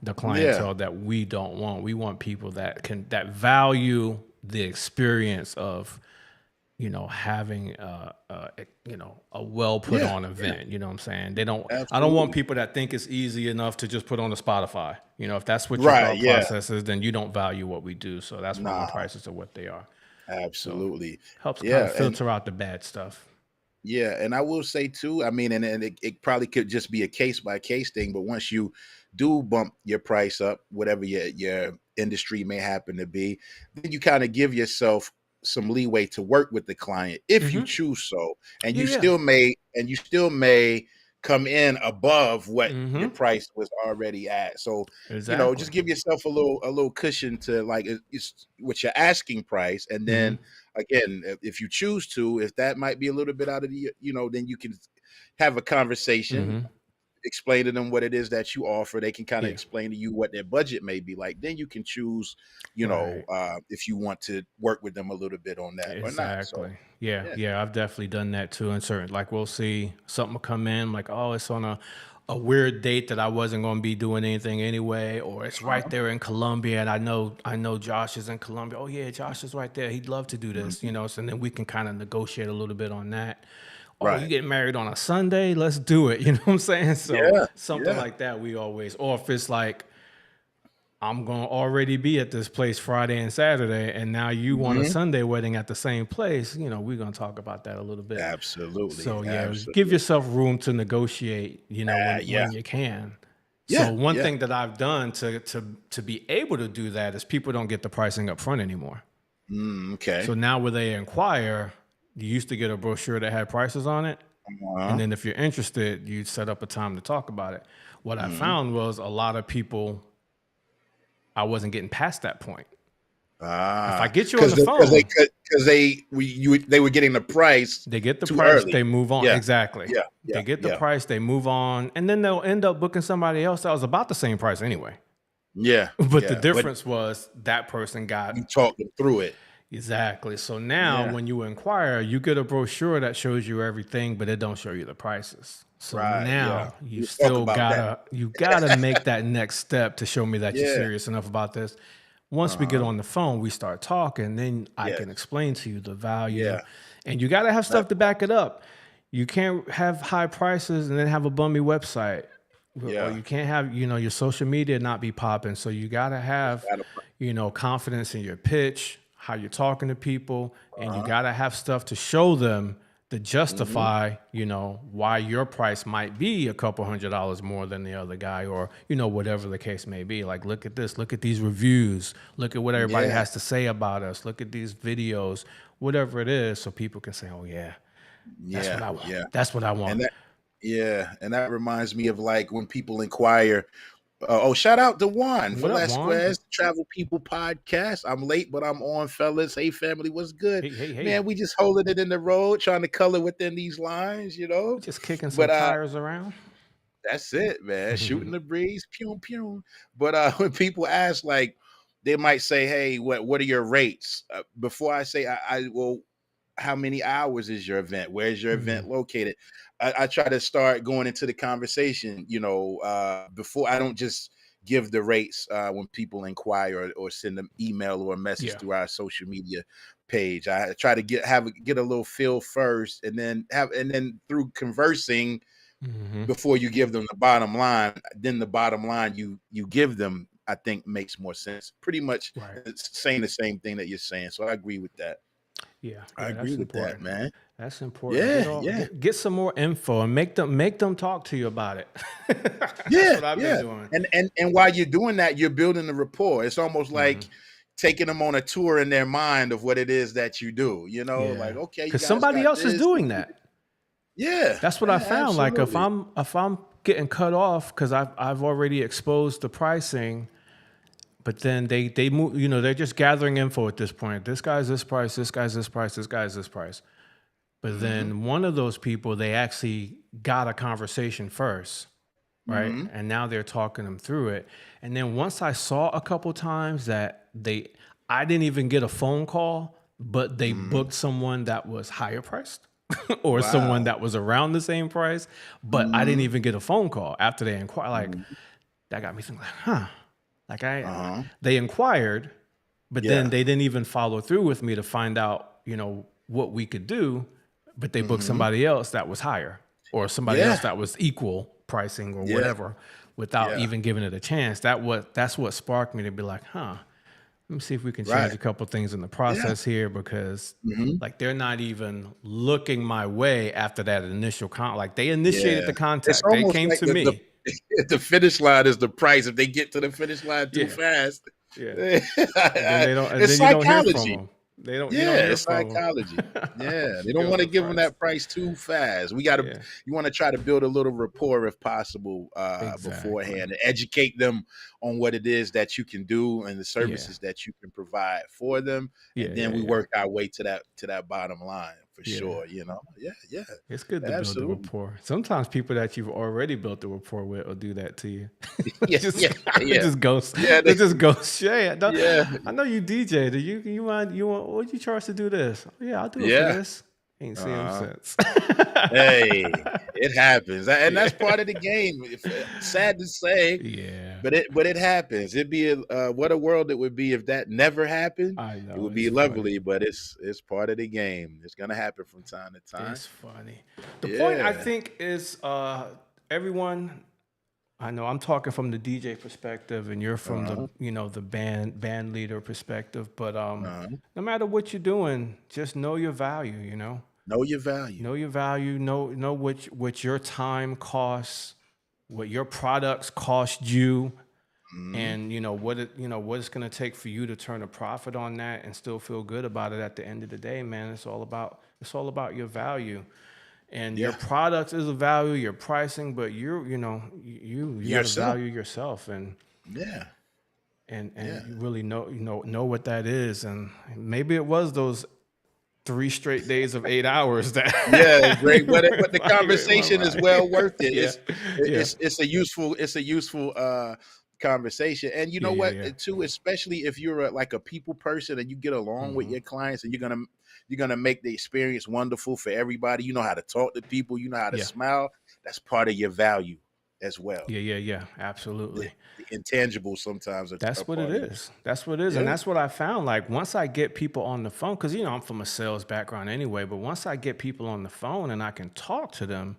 Speaker 2: the clientele that we don't want. We want people that value the experience of having a well put on event. You know what I'm saying? They don't.
Speaker 3: Absolutely.
Speaker 2: I don't want people that think it's easy enough to just put on a Spotify. If that's what your thought process is, then you don't value what we do. So that's why the prices are what they are.
Speaker 3: Absolutely.
Speaker 2: So helps kind of filter out the bad stuff.
Speaker 3: Yeah, and I will say too, I mean, and it probably could just be a case by case thing, but once you do bump your price up, whatever your industry may happen to be, then you kind of give yourself some leeway to work with the client if you choose so, and you still may come in above what your price was already at. So just give yourself a little cushion to like it's what your asking price, and then again, if you choose to, if that might be a little bit out of the, then you can have a conversation, explain to them what it is that you offer. They can kind of explain to you what their budget may be like. Then you can choose, if you want to work with them a little bit on that or not. So,
Speaker 2: yeah, I've definitely done that too. And certain, like we'll see something come in like, oh, it's on a weird date that I wasn't going to be doing anything anyway, or it's right there in Colombia, and I know Josh is in Colombia. Oh yeah, Josh is right there. He'd love to do this, So then we can kind of negotiate a little bit on that. Oh, you get married on a Sunday? Let's do it. You know what I'm saying? So something like that we always, or if it's like, I'm going to already be at this place Friday and Saturday, and now you want a Sunday wedding at the same place, we're going to talk about that a little bit.
Speaker 3: Absolutely.
Speaker 2: So give yourself room to negotiate, when you can. So one thing that I've done to be able to do that is people don't get the pricing up front anymore.
Speaker 3: Okay.
Speaker 2: So now when they inquire, you used to get a brochure that had prices on it. And then if you're interested, you set up a time to talk about it. What I found was a lot of people, I wasn't getting past that point. If I get you on the phone,
Speaker 3: because they were getting the price.
Speaker 2: They get the price,
Speaker 3: early.
Speaker 2: They move on.
Speaker 3: Yeah.
Speaker 2: Exactly.
Speaker 3: Yeah.
Speaker 2: They get the price, they move on, and then they'll end up booking somebody else that was about the same price anyway.
Speaker 3: Yeah.
Speaker 2: But the difference was that person got,
Speaker 3: you talked them through it.
Speaker 2: Exactly. So now when you inquire, you get a brochure that shows you everything, but it don't show you the prices. So now you still gotta make that next step to show me that you're serious enough about this. Once we get on the phone, we start talking, then I can explain to you the value. And you gotta have stuff to back it up. You can't have high prices and then have a bummy website. Or you can't have, your social media not be popping. So you gotta have, confidence in your pitch, how you're talking to people, and you got to have stuff to show them to justify, why your price might be a couple $100 more than the other guy, or, whatever the case may be. Like, look at this, look at these reviews, look at what everybody has to say about us, look at these videos, whatever it is, so people can say, oh yeah, that's what I want. That's what I want.
Speaker 3: And that reminds me of like when people inquire, shout out to Juan Velasquez, Travel People Podcast. I'm late, but I'm on, fellas. Hey, family, what's good?
Speaker 2: Hey.
Speaker 3: Man, we just holding it in the road, trying to color within these lines,
Speaker 2: Just kicking some tires around.
Speaker 3: That's it, man. Shooting the breeze, pew, pew. But when people ask, like, they might say, hey, what are your rates? Before I say, how many hours is your event? Where's your event located? I try to start going into the conversation, before. I don't just give the rates when people inquire or send them email or a message through our social media page. I try to get a little feel first, and then through conversing before you give them the bottom line. Then the bottom line you give them, I think, makes more sense. Pretty much it's saying the same thing that you're saying. So I agree with that.
Speaker 2: Yeah,
Speaker 3: I agree with that, man.
Speaker 2: That's important. Get some more info and make them talk to you about it. That's what I've been doing.
Speaker 3: And while you're doing that, you're building a rapport. It's almost like taking them on a tour in their mind of what it is that you do. Like, okay,
Speaker 2: because somebody else is doing that.
Speaker 3: Yeah,
Speaker 2: that's what I found. Absolutely. Like if I'm getting cut off because I've already exposed the pricing. But then they move, they're just gathering info at this point. This guy's this price, this guy's this price, this guy's this price. But then one of those people, they actually got a conversation first, right? And now they're talking them through it. And then once I saw a couple times that I didn't even get a phone call, but they booked someone that was higher priced or someone that was around the same price, but I didn't even get a phone call after they inquired. Like, that got me thinking, like, they inquired, but then they didn't even follow through with me to find out, what we could do, but they booked somebody else that was higher or somebody else that was equal pricing or whatever without even giving it a chance. That's what sparked me to be like, let me see if we can change a couple things in the process here, because like they're not even looking my way after that initial like they initiated the contact. They came like to me.
Speaker 3: The finish line is the price. If they get to the finish line too fast,
Speaker 2: then they don't. And it's then you don't hear from them. They don't.
Speaker 3: It's psychology. They don't want to give them that price too fast. We got to. You want to try to build a little rapport if possible beforehand, and educate them on what it is that you can do and the services that you can provide for them. And then we work our way to that bottom line for sure. You know,
Speaker 2: it's good to build a rapport. Sometimes people that you've already built a rapport with will do that to you. They just ghost. They just ghost. I know you DJ. Do you mind? You want? What you charge to do this? Yeah, I'll do it for this. Ain't seen him since.
Speaker 3: Hey, it happens, and that's part of the game. Sad to say, but it happens. It'd be what a world it would be if that never happened.
Speaker 2: I know
Speaker 3: it would be lovely, but it's part of the game. It's gonna happen from time to time.
Speaker 2: It's funny. The point I think is everyone. I know I'm talking from the DJ perspective, and you're from the band leader perspective. But no matter what you're doing, just know your value.
Speaker 3: Know your value.
Speaker 2: Know your value. Know what your time costs, what your products cost you, and what it's going to take for you to turn a profit on that and still feel good about it at the end of the day, man. It's all about your value. And your product is a value, your pricing, but you got to value yourself, and and you really know what that is. And maybe it was those 3 straight days of 8 hours that
Speaker 3: great, but the conversation is well worth it. It's a useful conversation. And you know what too, especially if you're a people person and you get along with your clients, and you're gonna make the experience wonderful for everybody. You know how to talk to people, you know how to smile. That's part of your value as well.
Speaker 2: Absolutely.
Speaker 3: The intangible sometimes.
Speaker 2: That's what it is. That's what it is. And that's what I found. Like once I get people on the phone, because I'm from a sales background anyway, but once I get people on the phone and I can talk to them,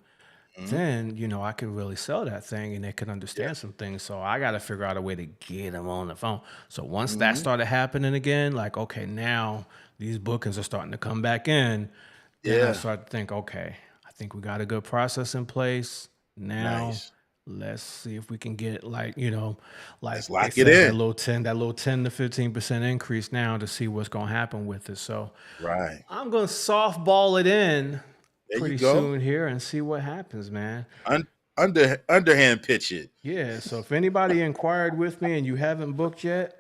Speaker 2: then I can really sell that thing, and they can understand some things. So I got to figure out a way to get them on the phone. So once that started happening again, like, okay, now these bookings are starting to come back in. Then I start to think, okay, I think we got a good process in place. Now let's see if we can get let's lock it in. That little 10 to 15% increase now to see what's going to happen with it. So I'm going to softball it in pretty soon here and see what happens, man.
Speaker 3: Underhand pitch it.
Speaker 2: Yeah. So if anybody inquired with me and you haven't booked yet,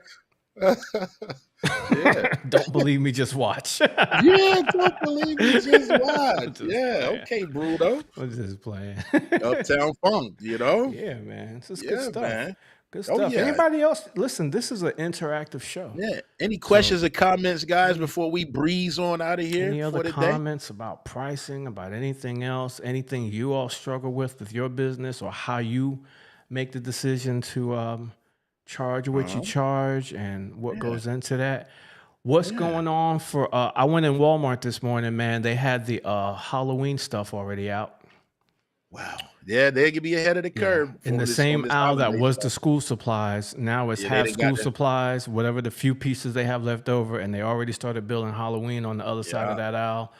Speaker 2: don't believe me, just watch.
Speaker 3: Don't believe me, just watch. Okay, Bruno.
Speaker 2: I'm just playing.
Speaker 3: Uptown Funk,
Speaker 2: Yeah, man. This is good stuff. Man. Good stuff. Anybody else? Listen, this is an interactive show.
Speaker 3: Any questions or comments, guys, before we breeze on out of here?
Speaker 2: Any other comments about pricing, about anything else, anything you all struggle with your business, or how you make the decision to charge what you charge and what goes into that? What's going on for I went in Walmart this morning, man. They had the Halloween stuff already out.
Speaker 3: Wow. Yeah, they could be ahead of the curve.
Speaker 2: In the same aisle that was the school supplies, now it's half school supplies, whatever the few pieces they have left over, and they already started building Halloween on the other side of that aisle,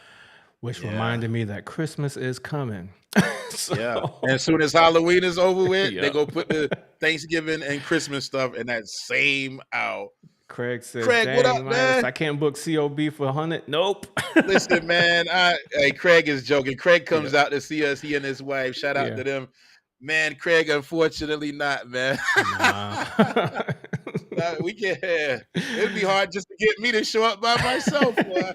Speaker 2: which reminded me that Christmas is coming.
Speaker 3: And as soon as Halloween is over with, they go put the Thanksgiving and Christmas stuff in that same aisle.
Speaker 2: Craig said,
Speaker 3: what up, man?
Speaker 2: I can't book COB for 100. Nope.
Speaker 3: Listen, man, Craig is joking. Craig comes out to see us, he and his wife. Shout out to them. Man, Craig, unfortunately not, man. We can't. It'd be hard just to get me to show up by myself. Boy.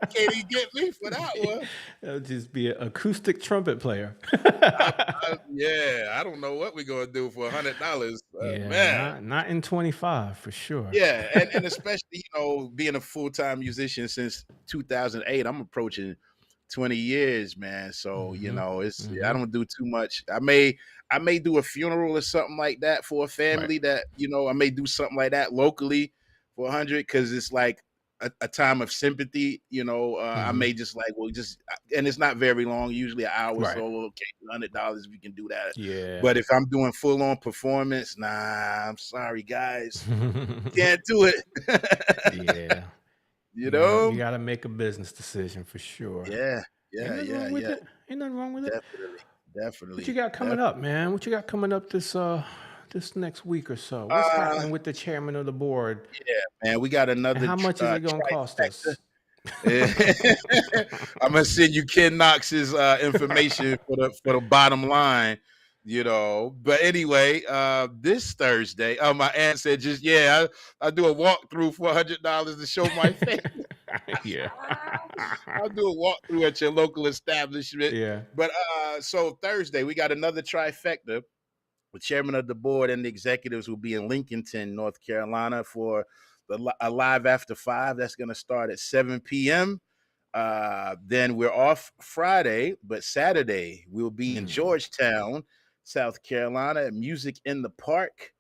Speaker 3: Can't even get me for that one.
Speaker 2: That'll just be an acoustic trumpet player.
Speaker 3: I don't know what we're gonna do for $100. Man,
Speaker 2: not in 25 for sure.
Speaker 3: And especially being a full-time musician since 2008, I'm approaching 20 years, man. So it's I don't do too much. I may do a funeral or something like that for a family that I may do something like that locally for 100, because it's like a time of sympathy, I may just like, well, and it's not very long, usually an hour or
Speaker 2: Right.
Speaker 3: so. Okay, $100 if you can do that.
Speaker 2: Yeah.
Speaker 3: But if I'm doing full on performance, nah, I'm sorry, guys, can't do it.
Speaker 2: Yeah.
Speaker 3: You know,
Speaker 2: you gotta make a business decision for sure.
Speaker 3: yeah,
Speaker 2: Ain't nothing wrong with it. Ain't nothing wrong with it.
Speaker 3: Definitely.
Speaker 2: What you got coming up, man? What you got coming up this next week or so? What's happening with the chairman of the board?
Speaker 3: Yeah, man, we got another.
Speaker 2: And how much is it gonna cost us?
Speaker 3: I'm gonna send you Ken Knox's information for the bottom line, But anyway, this Thursday, my aunt said, I do a walkthrough for $100 to show my face.
Speaker 2: Yeah,
Speaker 3: I'll do a walkthrough at your local establishment.
Speaker 2: Yeah,
Speaker 3: but so Thursday we got another trifecta. The chairman of the board and the executives will be in Lincolnton, North Carolina, for a Live After 5. That's going to start at 7 p.m. Then we're off Friday, but Saturday we'll be in Georgetown, South Carolina, at Music in the Park.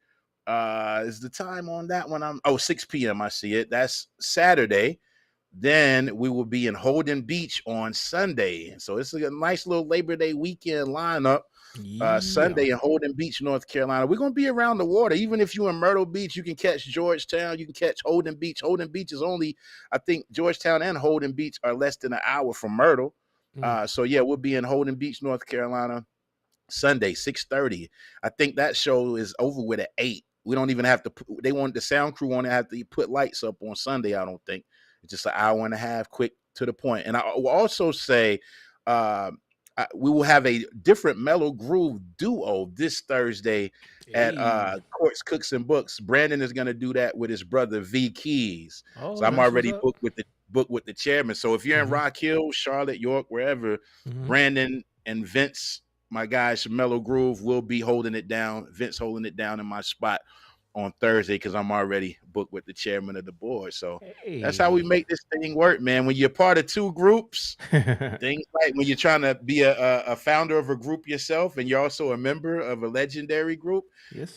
Speaker 3: Is the time on that one? 6 p.m. I see it. That's Saturday. Then we will be in Holden Beach on Sunday. So it's a nice little Labor Day weekend lineup. Sunday in Holden Beach, North Carolina. We're going to be around the water. Even if you're in Myrtle Beach, you can catch Georgetown. You can catch Holden Beach. Holden Beach is only, I think Georgetown and Holden Beach are less than an hour from Myrtle. So yeah, we'll be in Holden Beach, North Carolina, Sunday, 6:30. I think that show is over with at 8. We don't even have to they want the sound crew won't have to put lights up on Sunday, I don't think. It's just an hour and a half, quick to the point. And I will also say we will have a different Mellow Groove duo this Thursday at Courts, Cooks, and Books. Brandon is going to do that with his brother V Keys. So I'm already booked with the chairman. So if you're in Rock Hill, Charlotte, York, wherever, Brandon and Vince, my guys from Mellow Groove, will be holding it down. Vince holding it down in my spot on Thursday because I'm already booked with the chairman of the board. So that's how we make this thing work, man. When you're part of two groups, things like when you're trying to be a founder of a group yourself and you're also a member of a legendary group,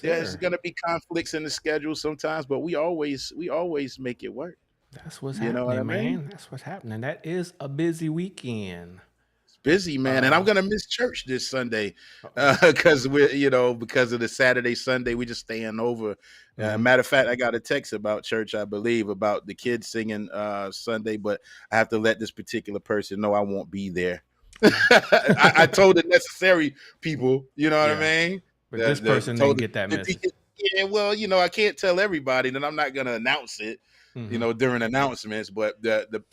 Speaker 3: there's going to be conflicts in the schedule sometimes, but we always make it work.
Speaker 2: That's what's happening, what I mean? Man. That's what's happening. That is a busy weekend.
Speaker 3: Busy, man, and I'm gonna miss church this Sunday because because of the Saturday Sunday we just staying over. Matter of fact, I got a text about church, I believe, about the kids singing Sunday, but I have to let this particular person know I won't be there. I told the necessary people, you know what I mean.
Speaker 2: But this person didn't get that message.
Speaker 3: Yeah, well, I can't tell everybody that I'm not gonna announce it, during announcements, but the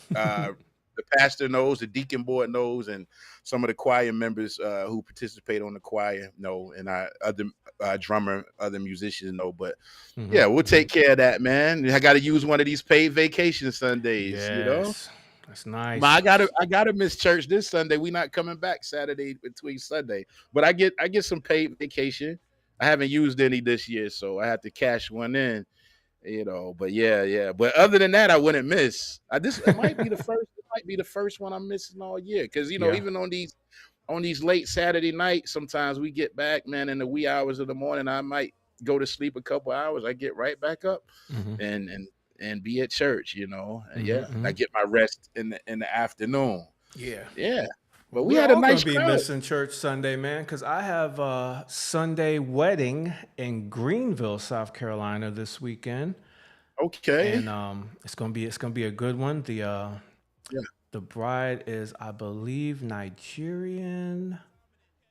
Speaker 3: pastor knows, the deacon board knows, and some of the choir members who participate on the choir know, and other drummer, other musicians know. But yeah, we'll take care of that, man. I got to use one of these paid vacation Sundays.
Speaker 2: That's nice.
Speaker 3: But I gotta miss church this Sunday. We not coming back Saturday between Sunday, but I get some paid vacation. I haven't used any this year, so I had to cash one in. But yeah. But other than that, I wouldn't miss. It might be the first. Might be the first one I'm missing all year because even on these late Saturday nights, sometimes we get back, man, in the wee hours of the morning. I might go to sleep a couple hours. I get right back up and be at church, I get my rest in the afternoon. Yeah. But we had a nice crowd.
Speaker 2: Be missing church Sunday, man, because I have a Sunday wedding in Greenville, South Carolina this weekend.
Speaker 3: Okay.
Speaker 2: And it's gonna be a good one. The bride is, I believe, Nigerian.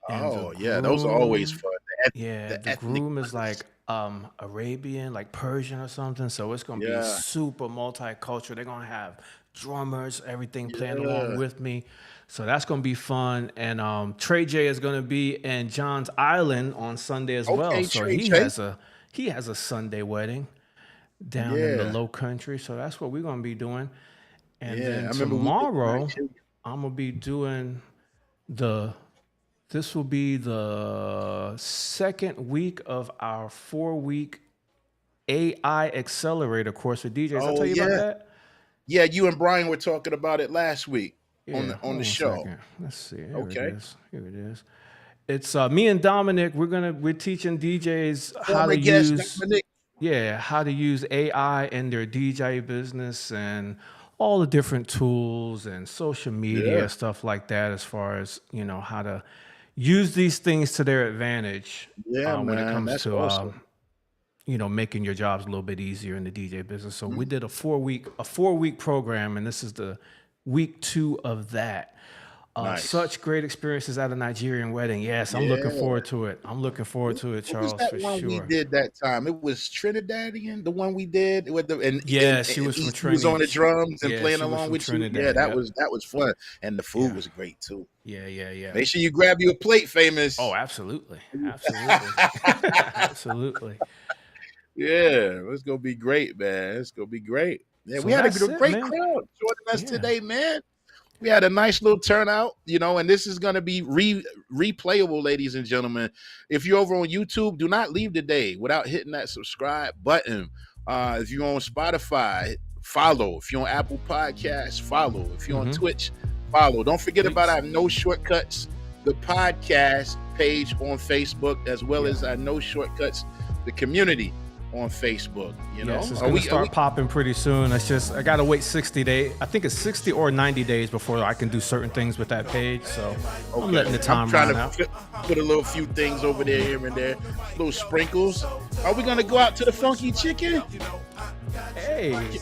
Speaker 3: Those are always fun.
Speaker 2: The groom is like Arabian, like Persian or something. So it's gonna be super multicultural. They're gonna have drummers, everything playing along with me. So that's gonna be fun. And Trey J is gonna be in John's Island on Sunday as well. So he has a Sunday wedding down in the Low Country. So that's what we're gonna be doing. And then tomorrow, I'm gonna be doing this will be the second week of our 4-week AI Accelerator course for DJs. I'll tell you about that.
Speaker 3: Yeah, you and Brian were talking about it last week on the show.
Speaker 2: Let's see. Here it is. It's me and Dominic. We're teaching DJs how to use.
Speaker 3: Dominic
Speaker 2: Yeah, how to use AI in their DJ business and all the different tools and social
Speaker 3: Yeah.
Speaker 2: media, stuff like that, as far as, how to use these things to their advantage
Speaker 3: Yeah,
Speaker 2: when it
Speaker 3: man.
Speaker 2: comes
Speaker 3: That's
Speaker 2: to,
Speaker 3: awesome.
Speaker 2: making your jobs a little bit easier in the DJ business. So we
Speaker 3: Mhm.
Speaker 2: did a 4-week program, and this is the week 2 of that.
Speaker 3: Nice.
Speaker 2: Such great experiences at a Nigerian wedding. Yes, I'm looking
Speaker 3: Yeah.
Speaker 2: forward to it. I'm looking forward to it,
Speaker 3: What was
Speaker 2: Charles,
Speaker 3: that
Speaker 2: for
Speaker 3: one we
Speaker 2: sure.
Speaker 3: did that time? It was Trinidadian, the one we did with the
Speaker 2: Yeah, she
Speaker 3: and
Speaker 2: was from
Speaker 3: Easton was on the
Speaker 2: Trinity.
Speaker 3: drums and
Speaker 2: Yeah,
Speaker 3: playing
Speaker 2: she was
Speaker 3: along
Speaker 2: from
Speaker 3: with you. Yeah,
Speaker 2: Trinidad.
Speaker 3: that
Speaker 2: Yep.
Speaker 3: was fun, and the food
Speaker 2: Yeah.
Speaker 3: was great too.
Speaker 2: Yeah, yeah, yeah.
Speaker 3: Make sure you grab you a plate, famous.
Speaker 2: Oh, absolutely. Absolutely. Absolutely.
Speaker 3: Yeah, it's gonna be great, man. It's gonna be great. Yeah,
Speaker 2: So
Speaker 3: we had a
Speaker 2: that's it,
Speaker 3: great
Speaker 2: man.
Speaker 3: crowd joining us
Speaker 2: Yeah.
Speaker 3: today, man. We had a nice little turnout, and this is gonna be replayable, ladies and gentlemen. If you're over on YouTube, do not leave today without hitting that subscribe button. If you're on Spotify, follow. If you're on Apple Podcasts, follow. If you're on Twitch, follow. Don't forget about our No Shortcuts, the podcast page on Facebook, as well as our No Shortcuts, the community on Facebook.
Speaker 2: Yes, it's gonna start popping pretty soon. It's just I gotta wait 60 days. I think it's 60 or 90 days before I can do certain things with that page. So I'm letting the time
Speaker 3: trying
Speaker 2: run
Speaker 3: to
Speaker 2: out.
Speaker 3: put a little few things over there, here and there, little sprinkles. Are we gonna go out to the Funky Chicken?
Speaker 2: Hey,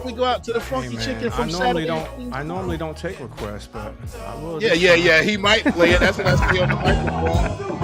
Speaker 3: We go out to the Funky
Speaker 2: man,
Speaker 3: Chicken
Speaker 2: I
Speaker 3: from
Speaker 2: normally
Speaker 3: Saturday.
Speaker 2: don't. I normally don't take requests, but I will.
Speaker 3: Yeah. He might play it. That's what I see on the microphone.